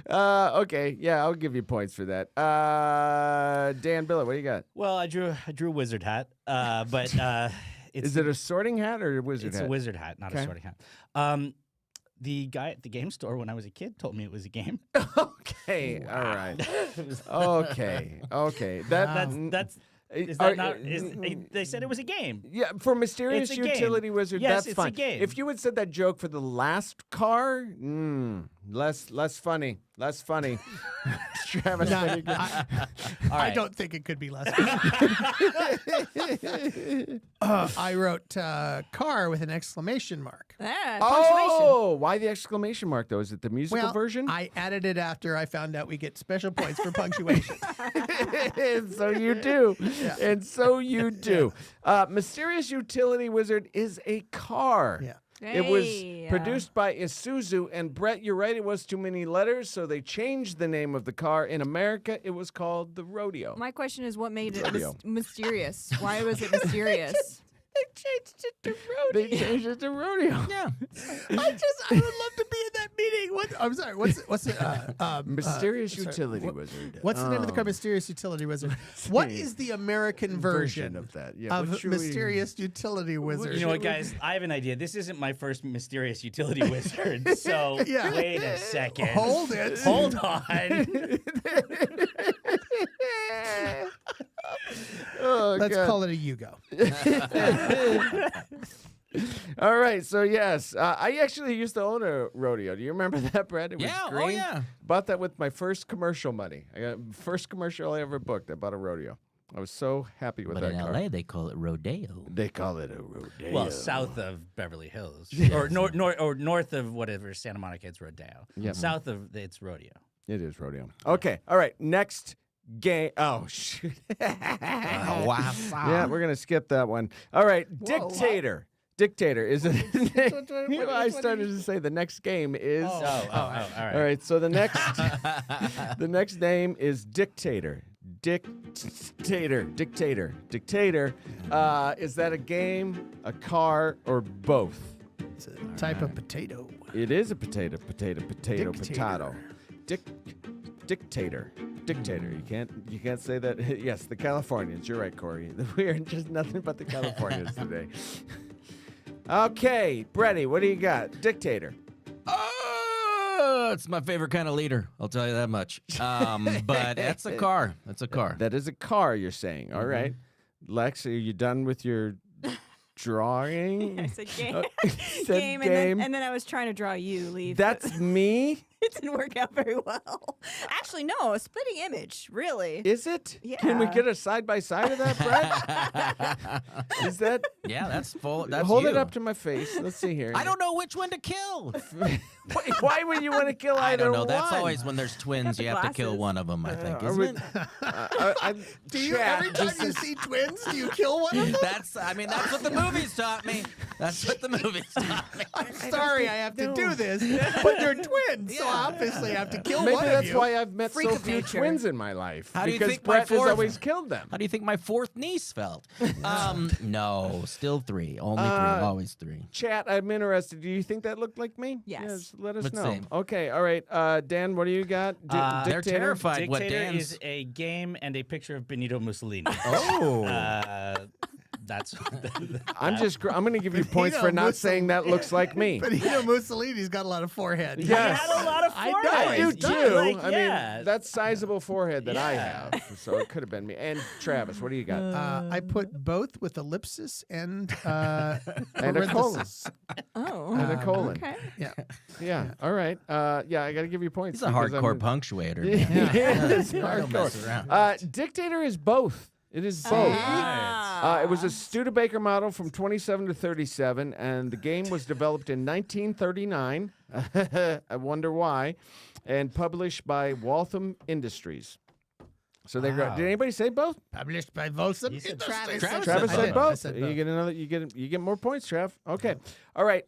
Okay, yeah, I'll give you points for that. Dan Billet, what do you got? Well, I drew a wizard hat, but it's Is it a sorting hat or a wizard it's hat? a wizard hat, not Okay. a sorting hat. The guy at the game store when I was a kid told me it was a game. Okay, all right. Okay. That's is Are- that not? They said it was a game. Yeah, for Mysterious It's a game. Utility Wizard, Yes, that's it's a fine. game. If you had said that joke for the last car, less funny. Less funny. Travis, No, what do you got? All I right. don't think it could be less. I wrote car with an exclamation mark. Punctuation. Oh, why the exclamation mark, though? Is it the musical Well, version? I added it after I found out we get special points for punctuation. And so you do. And so you do. Mysterious Utility Wizard is a car. Yeah. It was Hey, produced by Isuzu, and Brett, you're right, it was too many letters, so they changed the name of the car. In America, it was called the Rodeo. My question is, what made it Rodeo. mysterious? Why was it mysterious? They changed it to They changed it to Rodeo. Yeah. I would love to be in that meeting. I'm sorry. What's it? Mysterious sorry, Utility Wizard. What's the name of the car? Mysterious Utility Wizard. What is the American version of that? Yeah, of what should we- Mysterious Utility Wizard? You know what, guys? I have an idea. This isn't my first mysterious utility wizard. So Yeah. wait a second. Hold it. Hold on. Oh, Let's God. call it a Yugo. All right, so yes, I actually used to own a rodeo. Do you remember that, Brett? It was Yeah, oh, green. yeah. Bought that with my first commercial money. I got first commercial I ever booked. I bought a rodeo. I was so happy with But that in car. LA, they call it rodeo. They call it a rodeo. Well, south of Beverly Hills, or north of whatever Santa Monica, it's rodeo. Yep. South of it's rodeo. It is rodeo. Okay, all right. Next game. Oh shoot. Wow. Yeah, we're gonna skip that one. All right, Whoa, Dictator. Dictator is it? what I do started you- to say the next game is. All right. All right, so the next the next name is Dictator. Dictator. Is that a game, a car, or both? It's a type of potato. It is a potato. Dictator. Dictator. You can't say that. Yes, the Californians. You're right, Corey. We are just nothing but the Californians today. Okay, Brady, what do you got? Dictator. Oh, it's my favorite kind of leader. I'll tell you that much. But that's a car. That's a car. That is a car, you're saying. All right. Lex, are you done with your drawing? I said game. Said game, game. And then I was trying to draw you, Leif. That's me? It didn't work out very well. Actually, no, a splitting image, really. Is it? Can we Yeah. get a side by side of that, Brett? Is that? Yeah, that's full. That's Hold you. it up to my face. Let's see here. I don't know which one to kill. Why would you want to kill I either don't know. That's one? always when there's twins. the You have to kill glasses. one of them. I think, Are isn't we- it? Do you every time you see twins, do you kill one of them? That's. I mean, that's what the movies taught me. That's what the movies taught me. I'm sorry I have to do this, but they're twins, so Yeah. obviously I have to kill Maybe one that's of you. why I've met Freak so of few nature. twins in my life. How do you because think my Brett has fourth- always killed them. How do you think my fourth niece felt? No, still three. Only three. Always three. Chat, I'm interested. Do you think that looked like me? Yes. Let us Let's know. see. Okay, all right. Dan, what do you got? They're Dictator? terrified. What Dictator Dan's? is a game and a picture of Benito Mussolini. Oh. That's. I'm going to give you points for not saying that looks like me. But Mussolini's got a lot of forehead. Yes. He had a lot of I forehead. know. I do He too. does. Like, I yeah. mean, that's sizable forehead that I Yeah. have, so it could have been me. And Travis, what do you got? I put both with ellipsis and And a colon. parenthesis. Oh. And a colon. Okay. Yeah. Yeah. All right. Yeah, I got to give you points. He's a because hardcore I'm- punctuator. Yes, I don't mess around. Dictator is both. It is both. Ah. It was a Studebaker model from 27 to 37, and the game was developed in 1939. I wonder why, and published by Waltham Industries. So they go. Did anybody say both? Published by Volsum. Travis. Travis I said did. both. I said You both. get another. You get more points, Trav. Okay. All right.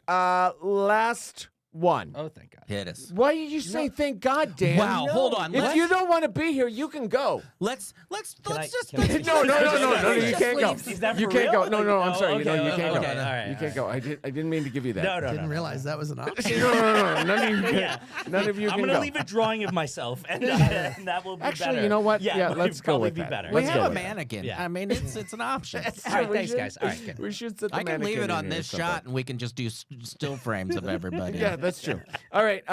Last one. Oh, thank God. Hit us. Why did you say thank God, Dan? Wow, hold on. If Let's, you don't want to be here, you can go. let's I- just. can I- No, you can't go. Is that You for can't real? go. No, I'm Oh, sorry. okay, you can't okay, go. all right, You can't go. I didn't mean to give you that. No. Didn't realize that was an option. No. None of you can. Yeah. None of you I'm can gonna go. leave a drawing of myself, and that will be Actually, better. you know what? Yeah, Yeah, it let's would go probably with be that. better. We Let's have go a with that. mannequin. Yeah. I mean, it's an option. All right, thanks, guys. All right, good. We should set the I can leave mannequin it on in here this at some shot, point. and we can just do still frames of everybody. Yeah, that's true. All right.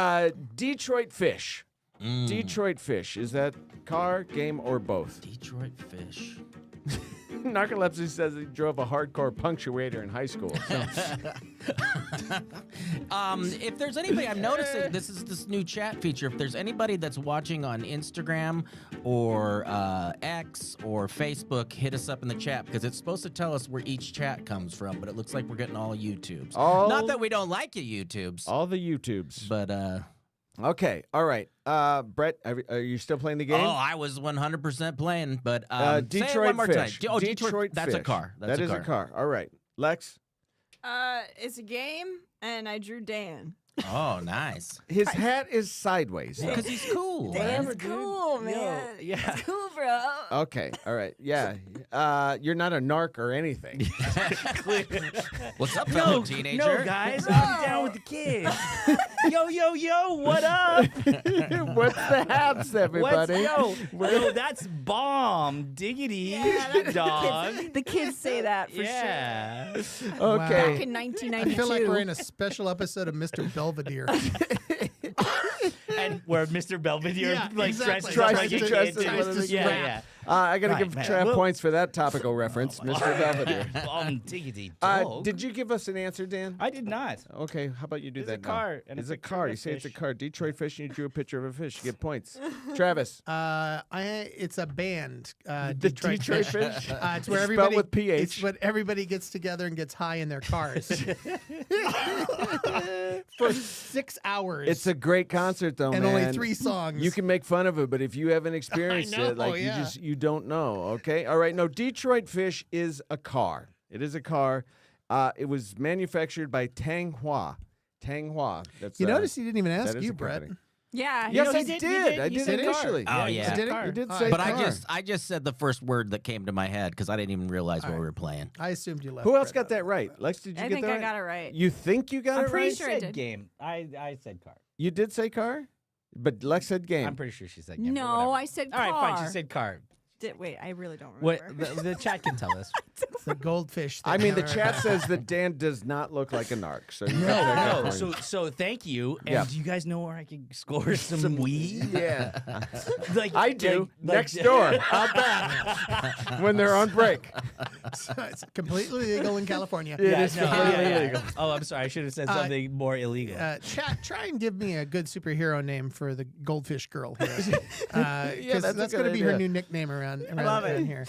Detroit Fish. Detroit Fish. Is that car, game, or both? Detroit Fish. Narcolepsy says he drove a hardcore punctuator in high school. So. If there's anybody, I'm noticing this new chat feature. If there's anybody that's watching on Instagram or X or Facebook, hit us up in the chat because it's supposed to tell us where each chat comes from. But it looks like we're getting all YouTubes. Not that we don't like you YouTubes, All the YouTubes. but Okay. All right. Brett, are you still playing the game? oh, I was 100% playing. But Detroit say it one more Fish. time. Oh, Detroit. That's a Fish. car. That is a car. All right. Lex? It's a game, and I drew Dan. Oh, nice. His hat is sideways. though. Because he's cool. Dan's man. cool, man. yeah. It's cool, bro. Okay. All right. Yeah. You're not a narc or anything. What's up, fellow No, teenager? no, guys, I'm down with the kids. Yo, what up? What's the haps, everybody? Yo, that's bomb, diggity, dog. The kids say that for Yeah. sure. Okay. Back in 1992. I feel like we're in a special episode of Mr. Belvedere. And where Mr. Belvedere Yeah, like exactly. dresses up Tries like to a dress kid. as too. one of the Yeah, kids. yeah. I got to Right, give man. Trav Well- points for that topical reference, Mr. Belvedere. Bomb, diggity, dog. Did you give us an answer, Dan? I did not. Okay, how about you do It's that a now? car, and It's a a picture car. of a You say it's a fish. car. Detroit Fish, and you drew a picture of a fish. You get points. Travis. It's a band. The Detroit Detroit Fish. Fish? It's where Spelled everybody with PH. It's when everybody gets together and gets high in their cars for 6 hours. It's a great concert, though, and man. only 3 songs. You can make fun of it, but if you haven't experienced know, it, like yeah. you don't know. Okay, all right. No, Detroit Fish is a car. It is a car. It was manufactured by Tang Hua. Tang Hua. That's You notice he didn't even that ask is you, a Brett. company. Yeah. Yes, know, I he did, did. he I did. did He said initially. car. Oh, yeah. Did You it? did All say right. But car. I just said the first word that came to my head because I didn't even realize what we were playing. I assumed you left. Who else Brett got out. that right? Lex, did you I get think that I right? got it right. You think you got I'm it pretty right? sure I Said did. game. I said car. You did say car, but Lex said game. I'm pretty sure she said game. but No, whatever. I said All car. right, fine. She said car. Wait, I really don't What remember. the chat can tell us. It's the goldfish thing. I mean, the All right. chat says that Dan does not look like a narc. So you got that No. going. So thank you. And Yeah. do you guys know where I can score some weed? Yeah, Like I do. like- Next door, out back, when they're on break. It's completely legal in California. It Yeah, is no, completely yeah, yeah. illegal. Oh, I'm sorry. I should have said something more illegal. Chat, try and give me a good superhero name for the goldfish girl here. Because that's a that's good going to be her idea. new nickname around love it. here.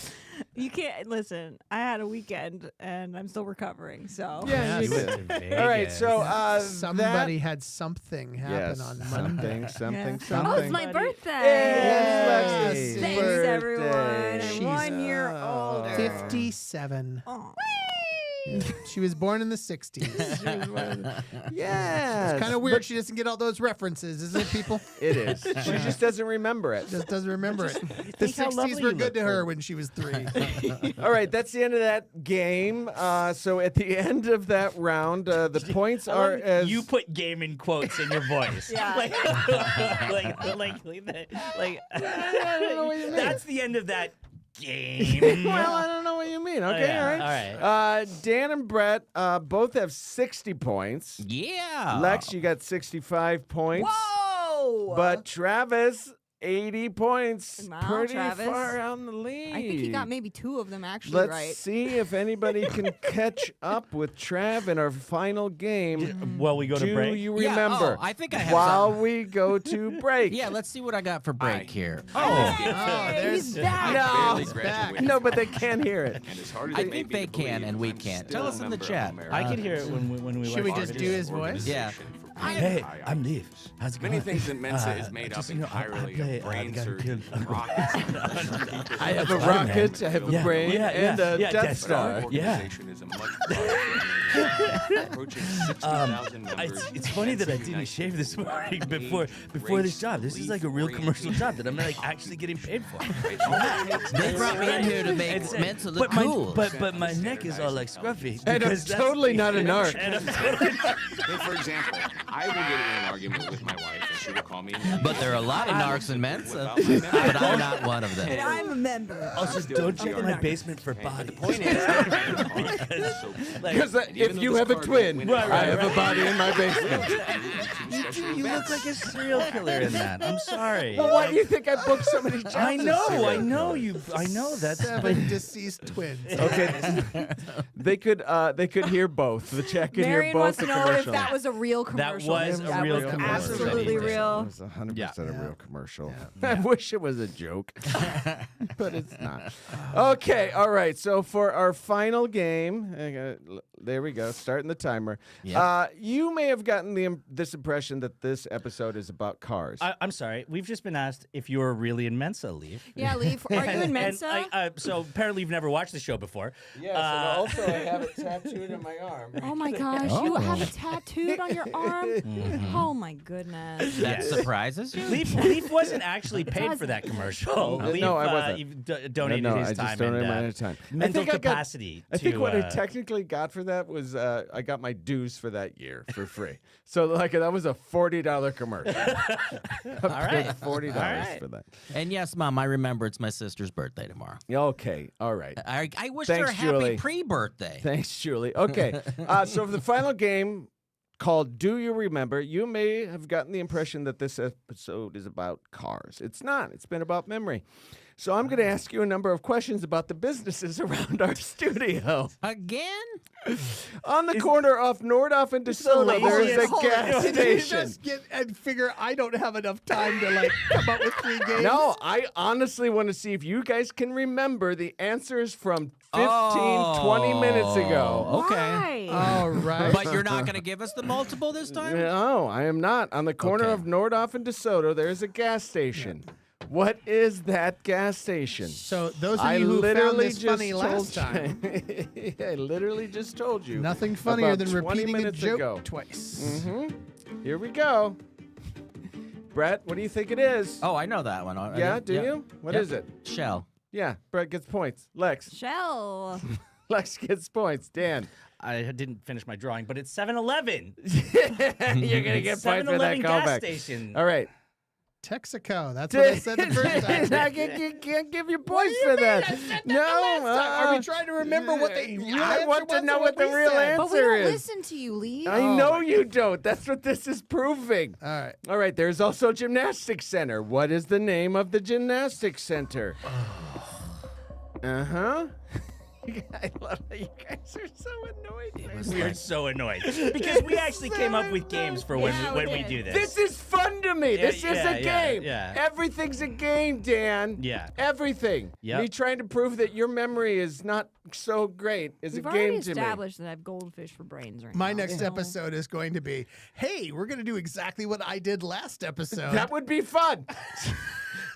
You can't listen. I had a weekend and I'm still recovering. So Yeah, you She went did. to Vegas. All right, so Somebody had something happen on Monday. something. Oh, it's my birthday. Yes, Lex's Thanks, birthday. everyone. I'm She's, 1 year older. 57. Oh. She was born in the 60s. Yeah, Kind of weird she doesn't get all those references, isn't it, people? It is. She just doesn't remember it. Just doesn't remember it. The think how 60s lovely were you good look to her for- when she was 3. All right, that's the end of that game. So at the end of that round, the points are as You put game in quotes in your voice. Yeah. like I don't know what you mean. that's the end of that game. Well, I don't know what what you mean. Okay, yeah, all right. Dan and Brett both have 60 points. Yeah. Lex, you got 65 points. Whoa! But Travis, 80 points. Wow, Pretty Travis. far on the lead. I think he got maybe 2 of them actually Let's right. see if anybody can catch up with Trav in our final game. Well, we go to Do break. you Yeah, remember? I think I have While some. we go to break. Yeah, let's see what I got for break here. He's back. No, no, but they can't hear it. And as hard as I it may think be they to believe, can and we I'm can't. still Tell a us in the member of chat. America. I can hear it when we Should we watch just it. do his voice? Yeah. Hey, I'm Leif. How's it going? Many things that Mensa is made up entirely of brain surgeons, rockets, I have a rocket, I have a brain, and a Death Star. organization is a much larger approaching 60,000 members. It's funny that I didn't shave this morning before this job. This is like a real commercial job that I'm like actually getting paid for. They brought me in here to make Mensa look cool. But my neck is all like scruffy. And I'm because that's- totally not an arc. And I'm totally not. So, for example, I will get in an argument with my wife, and she will call me. But there are a lot of narcs in Mensa, but I'm not one of them. And I'm a member. Also, don't check my basement for bodies. The point is, Because if you have a twin, I have a body in my basement. You look like a serial killer in that. I'm sorry. Well, why do you think I booked so many jobs? I as know serial you. I know that's. 7 deceased twins. Okay, they could hear both. The chat can hear Marion both wants the to know if commercial. that was a real commercial. was a real was commercial. absolutely It real. was 100% Yeah. a real commercial. I wish it was a joke, but it's not. Okay, all right. So for our final game, there we go. Starting the timer. Yep. You may have gotten this impression that this episode is about cars. I'm sorry. We've just been asked if you're really in Mensa, Leif. Yeah, Leif, are you in And Mensa? so apparently you've never watched the show before. yes, and also I have it tattooed on my arm. Oh my gosh, you have it tattooed on your arm? Oh my goodness. That Yes. surprises you? Leif wasn't actually paid for that commercial. Leif, No, I wasn't. You've donated no, his I time just donated and my own time. mental I think capacity. I think to, what I technically got for that was I got my dues for that year for free. So like that was a $40 commercial. All right. $40 All right. for that. And yes, Mom, I remember it's my sister's birthday tomorrow. Okay, all right. I wish Thanks, her happy Julie. pre-birthday. Thanks, Julie. Okay, so for the final game called Do You Remember, you may have gotten the impression that this episode is about cars. It's not. It's been about memory. So I'm going to ask you a number of questions about the businesses around our studio. Again? On the corner of Nordhoff and DeSoto, there is a Hold on. gas Did you station. just get and figure I don't have enough time to like come up with 3 games? No, I honestly want to see if you guys can remember the answers from 20 minutes ago. Okay. Why? All right. But you're not going to give us the multiple this time? No, I am not. On the corner Okay. of Nordhoff and DeSoto, there is a gas station. What is that gas station? So those of I you who found literally this just funny told last time, I literally just told you. nothing funnier about than 20 repeating a minutes joke ago. twice. Here we go. Brett, what do you think it is? Oh, I know that one. Yeah, do you? What is it? Shell. Yeah, Brett gets points. Lex. Shell. Lex gets points. Dan. I didn't finish my drawing, but it's 7-Eleven. You're going to get points for that 7-Eleven gas callback. station. All right. Texaco. That's what I said the first time. I can't give you points for that. No. Are we trying to remember what the real I answer want to was know or what the we real said? But we answer don't is. listen to you, Lee. I know you don't. That's what this is proving. All right. All right, there's also a gymnastics center. What is the name of the gymnastics center? Uh-huh. I love that you guys are so annoyed. We are so annoyed because we actually came up with games for when we do this. This is fun to me. This is a game. yeah. Everything's a game, Dan. Yeah. Everything. Yep. Me trying to prove that your memory is not so great is We've a already game to me. established that I have goldfish for brains right My now. next episode is going to be, hey, we're going to do exactly what I did last episode. That would be fun.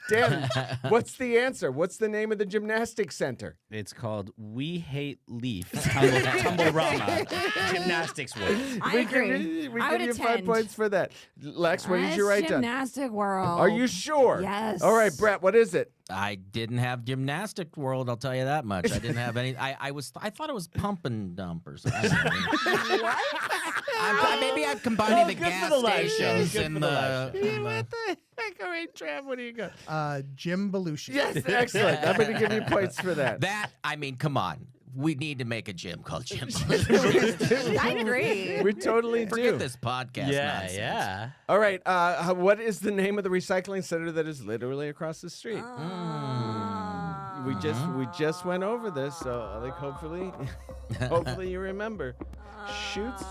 Dan, what's the answer? What's the name of the gymnastics center? It's called We Hate Leaf Tumble-Rama Gymnastics World. I agree. We I give would you 5 attend. points for that. Lex, what did you write down? Gymnastic World. Are you sure? Yes. All right, Brett, what is it? I didn't have Gymnastic World. I'll tell you that much. I didn't have any. I thought it was Pump and Dump or something. What? Maybe I'm combining the good gas for the live show. stations Good and for the live the. What the heck? All right, Trav, what do you got? Jim Belushi. Yes, excellent. I'm going to give you points for that. Come on. We need to make a gym called Gym. I agree. We totally Forget do. this podcast nonsense. Yeah. All right, what is the name of the recycling center that is literally across the street? We just went over this, so like hopefully you remember. Shoots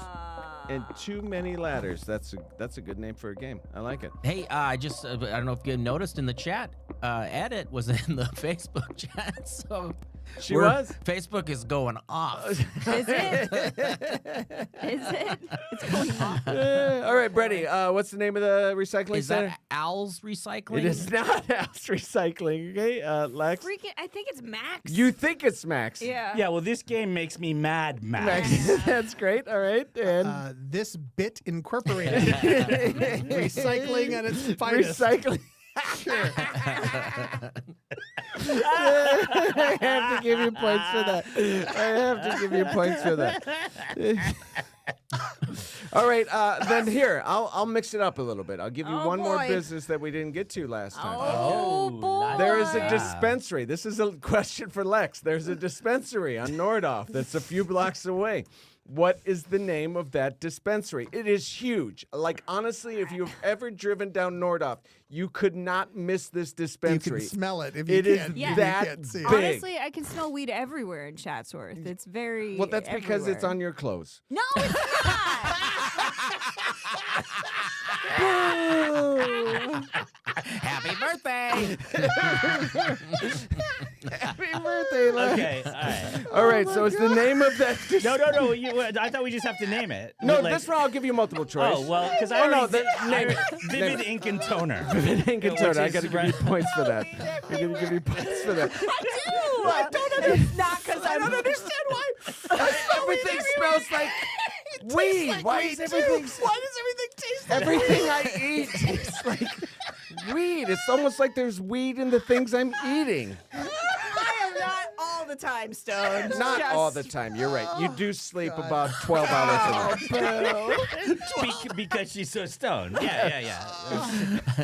and too many ladders. That's a good name for a game. I like it. Hey, I don't know if you noticed in the chat, Edit was in the Facebook chat, so She was. Facebook is going off. Is it? Is it? It's going off. All right, Brady, what's the name of the recycling Is center? that Al's Recycling? It is not Al's Recycling, okay? Lex? Freaking, I think it's Max. You think it's Max. Yeah. Yeah, well, this game makes me mad, Max. That's great. All right. And This Bit Incorporated. Recycling at its finest. recycling. I have to give you points for that. I have to give you points for that. All right, then here, I'll mix it up a little bit. I'll give you one more boy. business that we didn't get to last time. Oh, boy. There is a dispensary. This is a question for Lex. There's a dispensary on Nordhoff that's a few blocks away. What is the name of that dispensary? It is huge. Like, honestly, if you've ever driven down Nordhoff, you could not miss this You dispensary. can smell it if you It is can't. Yeah. you that can't see it. big. Honestly, I can smell weed everywhere in Chatsworth. It's very. Well, that's because it's everywhere. on your clothes. No, it's not. Happy birthday! Happy birthday, Lex. Okay, all right. All right, so it's the name of that. No. I thought we just have to name it. No, Like- this one I'll give you multiple choice. Oh, well, because I Oh, no, already did Vivid name Ink and Toner. Vivid Ink and Which Toner. I is got to give you points for that. I got to give you points for that. I don't understand. Not because I don't understand why. Everything smells like weed. Why does everything? Why does everything taste like Everything I eat tastes like weed. It's almost like there's weed in the things I'm eating. I am not all the time stoned. Not Just- all the time. You're right. You do sleep about 12 hours a night. Because she's so stoned. Yeah.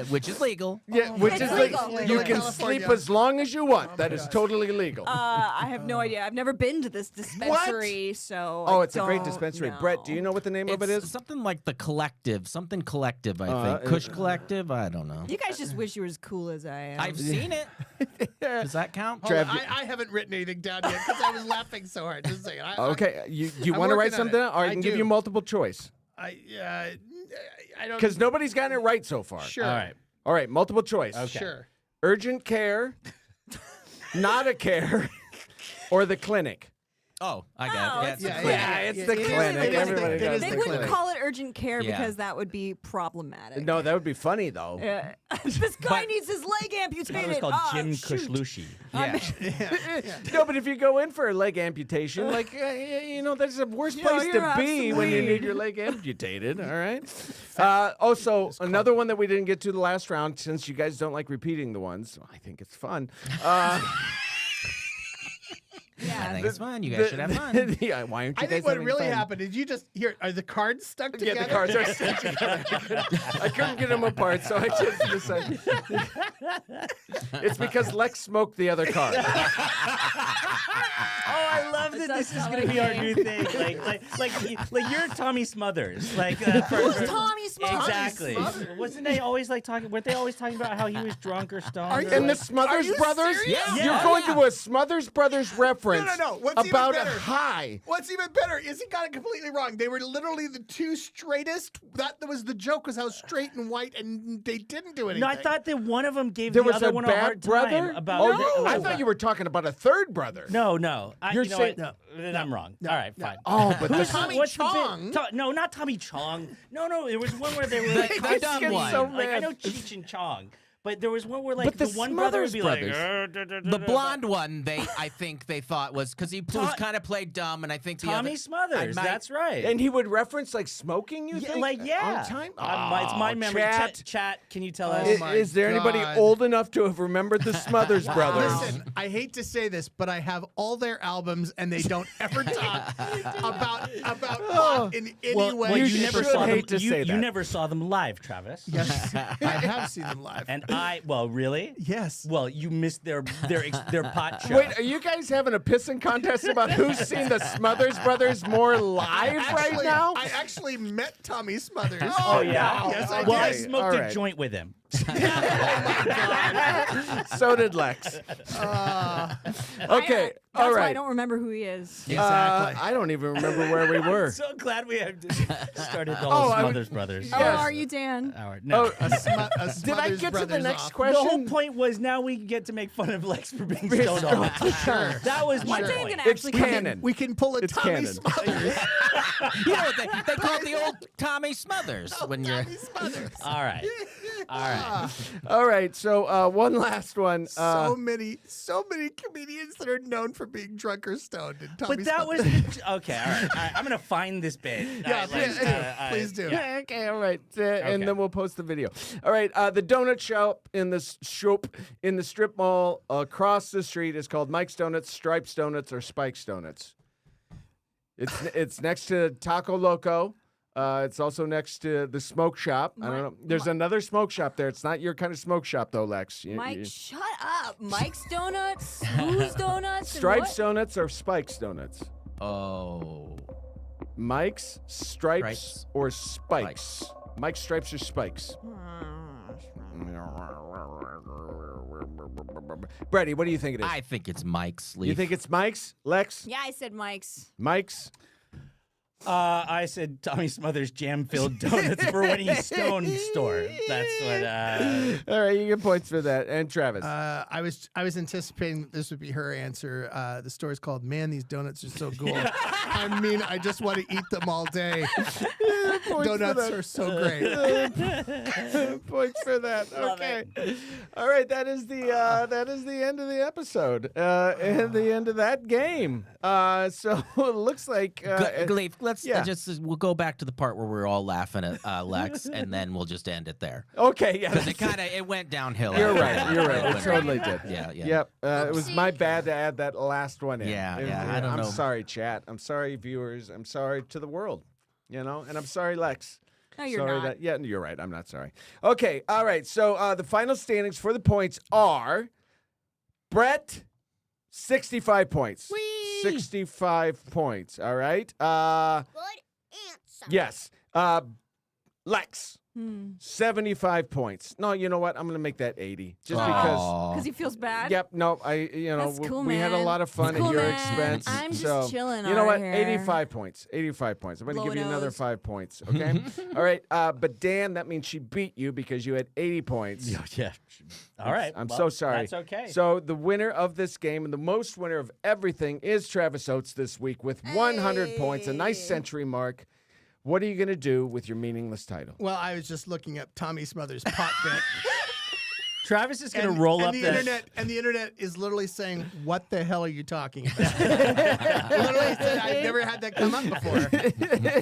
Which is legal. Yeah, which It's is legal. like you In can California. sleep as long as you want. That is totally legal. I have no idea. I've never been to this dispensary, so. Oh, I it's a great don't dispensary. know. Brett, do you know what the name of it It's is? something like the Collective. Something Collective, I think. Kush Collective? I don't know. You guys just wish you were as cool as I am. I've seen it. Does that count? Hold on, Trev, I haven't written anything down yet because I was laughing so hard. Just saying. Okay, you I'm want to write working on something it. down? Or I I can give do. you multiple choice. I don't. Because nobody's gotten it right so far. Sure. All right. All right, multiple choice. Okay. Sure. Urgent care, not a care, or the clinic. Oh, I got Oh, it. it's Yeah, the it's clinic. Yeah, it's Yeah, the it is clinic. the clinic. Everybody It does is They the the wouldn't clinic. call it urgent care Yeah. because that would be problematic. No, that would be funny though. This guy needs his leg I thought it amputated. was called Ah, Jim shoot. Kushlushi. Yeah. No, but if you go in for a leg amputation, like that's the worst place here, to have be some when you weed. need your leg amputated. All right. Also, another one that we didn't get to the last round, since you guys don't like repeating the ones, I think it's fun. I think it's fun. You guys should have fun. Yeah, why aren't you I guys think what having really fun? happened is you just are the cards stuck together? Yeah, the cards are stuck together. I couldn't get them apart, so I just decided. It's because Lex smoked the other card. Oh, I love that this is going to be our new thing. Like you're Tommy Smothers. Who's Tommy Smothers? Exactly. Wasn't they always talking? Weren't they always talking about how he was drunk or stoned? Are you- And the Are Smothers you Brothers? serious? Yeah. You're going to a Smothers Brothers reference No. What's even about a better? high. What's even better is he got it completely wrong. They were literally the two straightest. That was the joke, was how straight and white, and they didn't do anything. No, I thought that one of them gave There the was other a one a bad hard brother? time about. Oh, I thought you were talking about a third brother. No. You're you know saying- what? Then I'm wrong. All right, fine. Oh, but this Tommy What's the bit? Chong? No, not Tommy Chong. No, there was one where they were like The dumb getting one. so Like I mad. know Cheech and Chong, But there was one where like But the one brother would Smothers be brothers. The blonde one, I think they thought was because he was kind of played dumb, and I think the Tommy other, Smothers. That's right. And he would reference like smoking. You yeah, think? like yeah. On time. It's my memory. Chat. Can you tell us? Is there anybody God. old enough to have remembered the Smothers brothers? Listen, I hate to say this, but I have all their albums, and they don't ever talk about pot in any way. you you never should saw them. hate to say You that. never saw them live, Travis. Yes, I have seen them live. And really? Yes. Well, you missed their pot show. Wait, are you guys having a pissing contest about who's seen the Smothers brothers more live right now? I actually met Tommy Smothers. Oh yeah. no. Yes, I Well, I did. smoked All a right. joint with him. So did Lex. Okay, That's all why I right. don't remember who he is. Exactly. I don't even remember where we were. So glad we have started the Oh, whole I would- Smothers brothers. How Yes. are you, Dan? No. A Did I Smothers get to the Brothers next off. The question? whole point was now we get to make fun of Lex for being stoned all the time. Sure. That was my One day I'm point. gonna It's actually come in. canon. We can pull a It's Tommy canon. Smothers. you know what they call it the old Tommy Smothers when you're. Tommy Smothers. All right. All right. All right, so one last one. So many comedians that are known for being drunk or stoned. And Tommy But that was Smothers. okay. All right. I'm gonna find this bit. Yeah, please do. Yeah, okay, all right, and then we'll post the video. All right, the donut shop in the strip mall across the street is called Mike's Donuts, Stripes Donuts, or Spike's Donuts. It's next to Taco Loco. It's also next to the smoke shop. I don't know. There's another smoke shop there. It's not your kind of smoke shop though, Lex. Mike, shut up. Mike's Donuts? Whose Donuts? and Stripes what? Donuts or Spike's Donuts? Oh. Mike's, Stripes, Stripes. or Spikes? Mike's, Stripes, or Spikes? Brady, what do you think it is? I think it's Mike's. Leaf. You think it's Mike's? Lex? Yeah, I said Mike's. Mike's? I said Tommy Smothers jam-filled donuts for when he's stoned store. That's what. All right, you get points for that. And Travis? I was anticipating that this would be her answer. The story's called "Man, These Donuts Are So Cool." I mean, I just want to eat them all day. Donuts are so great. Points for that. Love Okay. All right, that is the end of the episode and the end of that game. So it looks like Leaf, let's yeah. we'll go back to the part where we're all laughing at Lex, and then we'll just end it there. okay, yeah. Because it went downhill. You're after right. that. You're right. It went totally down. did. Yeah, yeah. Yep. It was my bad to add that last one in. Yeah, yeah, I don't I'm know. sorry, chat. I'm sorry, viewers. I'm sorry to the world. And I'm sorry, Lex. No, you're sorry not. That, yeah, you're right. I'm not sorry. Okay. All right. So the final standings for the points are Brett, 65 points. Whee! 65 points. All right. Good answer. Yes. Lex, 75 points. No, you know what? I'm going to make that 80 just because. Aw. Because he feels bad? Yep. No, That's cool, we had a man. lot of fun It's cool, at your man. expense. I'm just so, chilling You know what? over here. 85 points. 85 points. I'm going to give you another Low-nose. 5 points. Okay. All right. But Dan, that means she beat you because you had 80 points. Yeah. All right. I'm well, so sorry. That's okay. So the winner of this game and the most winner of everything is Travis Oates this week with 100 points, a nice century mark. What are you going to do with your meaningless title? Well, I was just looking up Tommy Smothers' pot bit. Travis is going to roll up the internet is literally saying, "What the hell are you talking about?" Literally said, "I've never had that come up before."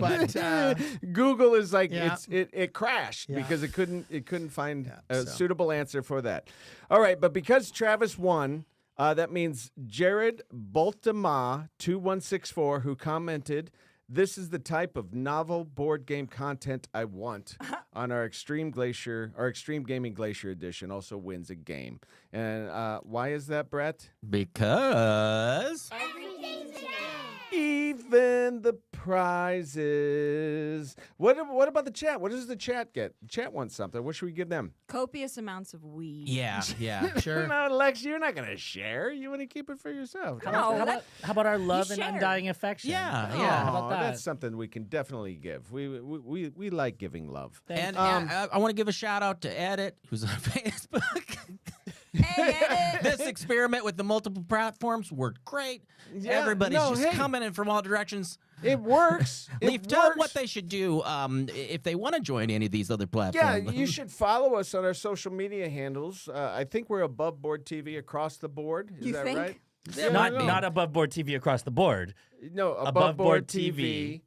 But Google is like yeah. it crashed Yeah. because it couldn't find a so. suitable answer for that. All right, but because Travis won, that means Jared Boltema 2164 who commented, "This is the type of novel board game content I want." On our Extreme Gaming Glacier edition also wins a game. And why is that, Brett? Because Everything's a game. Even the prizes. What about the chat? What does the chat get? The chat wants something. What should we give them? Copious amounts of weed. yeah. sure. No, Lex, you're not going to share. You want to keep it for yourself. No, How about our love and share. undying affection? Yeah, Oh, yeah. How about that? That's something we can definitely give. We like giving love. And Um, I want to give a shout out to Edit, who's on Facebook. Hey, This experiment with the multiple platforms worked great. Yeah, Everybody's no, just hey. coming in from all directions. It works. Leif, It tell them works. what they should do if they want to join any of these other Yeah, platforms. you should follow us on our social media handles. I think we're Above Board TV across the board. Is You that think? right? Yeah, Not above board TV across the board. No, Above, Above Board Board TV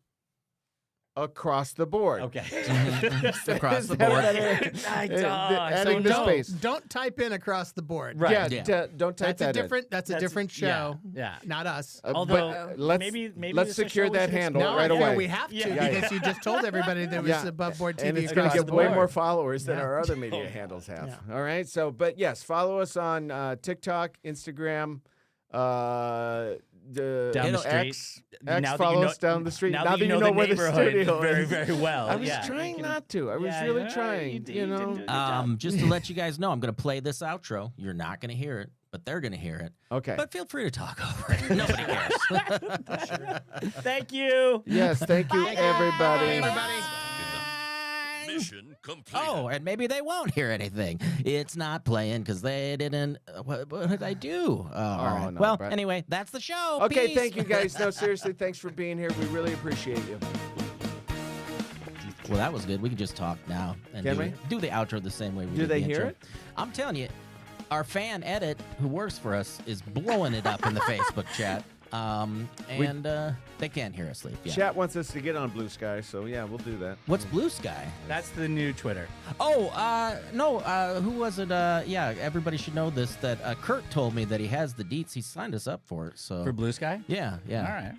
across the board. Okay. across Is the that board. better? Adding the space. Don't type in across the board. Right. Yeah, Yeah. don't type That's a that in. different. That's a different show. Yeah. Not us. Although, let's maybe let's this is a secure show we that should handle Now right I feel away. we have to Yeah. because you just told everybody there was Yeah. above board And TV it's going across to the get way board. more followers than Yeah. our other media handles have. All right. So, but yes, follow us on TikTok, Instagram, Down the street. X Now that follow you know- us down the street. Now that you know the where the neighborhood studio very, is. very well. I was Yeah, you trying can- not to. I was Yeah, really yeah, trying. you did- You you know. did a good job. Just to let you guys know, I'm going to play this outro. You're not going to hear it, but they're going to hear it. Okay. But feel free to talk over it. Nobody cares. Thank you. Yes. Thank you, everybody. Mission complete. Oh, and maybe they won't hear anything. It's not playing because they didn't. What did I do? All right. no, Well, Brett. anyway, that's the show. Okay. Peace. Thank you, guys. No, seriously, thanks for being here. We really appreciate you. Well, that was good. We can just talk now and Can do, we? do the outro the same way we Do did they the hear intro. it? I'm telling you, our fan Edit, who works for us, is blowing it up in the Facebook chat. They can't hear us, Leif. Yeah. Chat wants us to get on Blue Sky, so yeah, we'll do that. What's Blue Sky? That's the new Twitter. Oh, no. Who was it? Yeah, everybody should know this. That Kurt told me that he has the deets. He signed us up for it. So For Blue Sky? yeah. All right.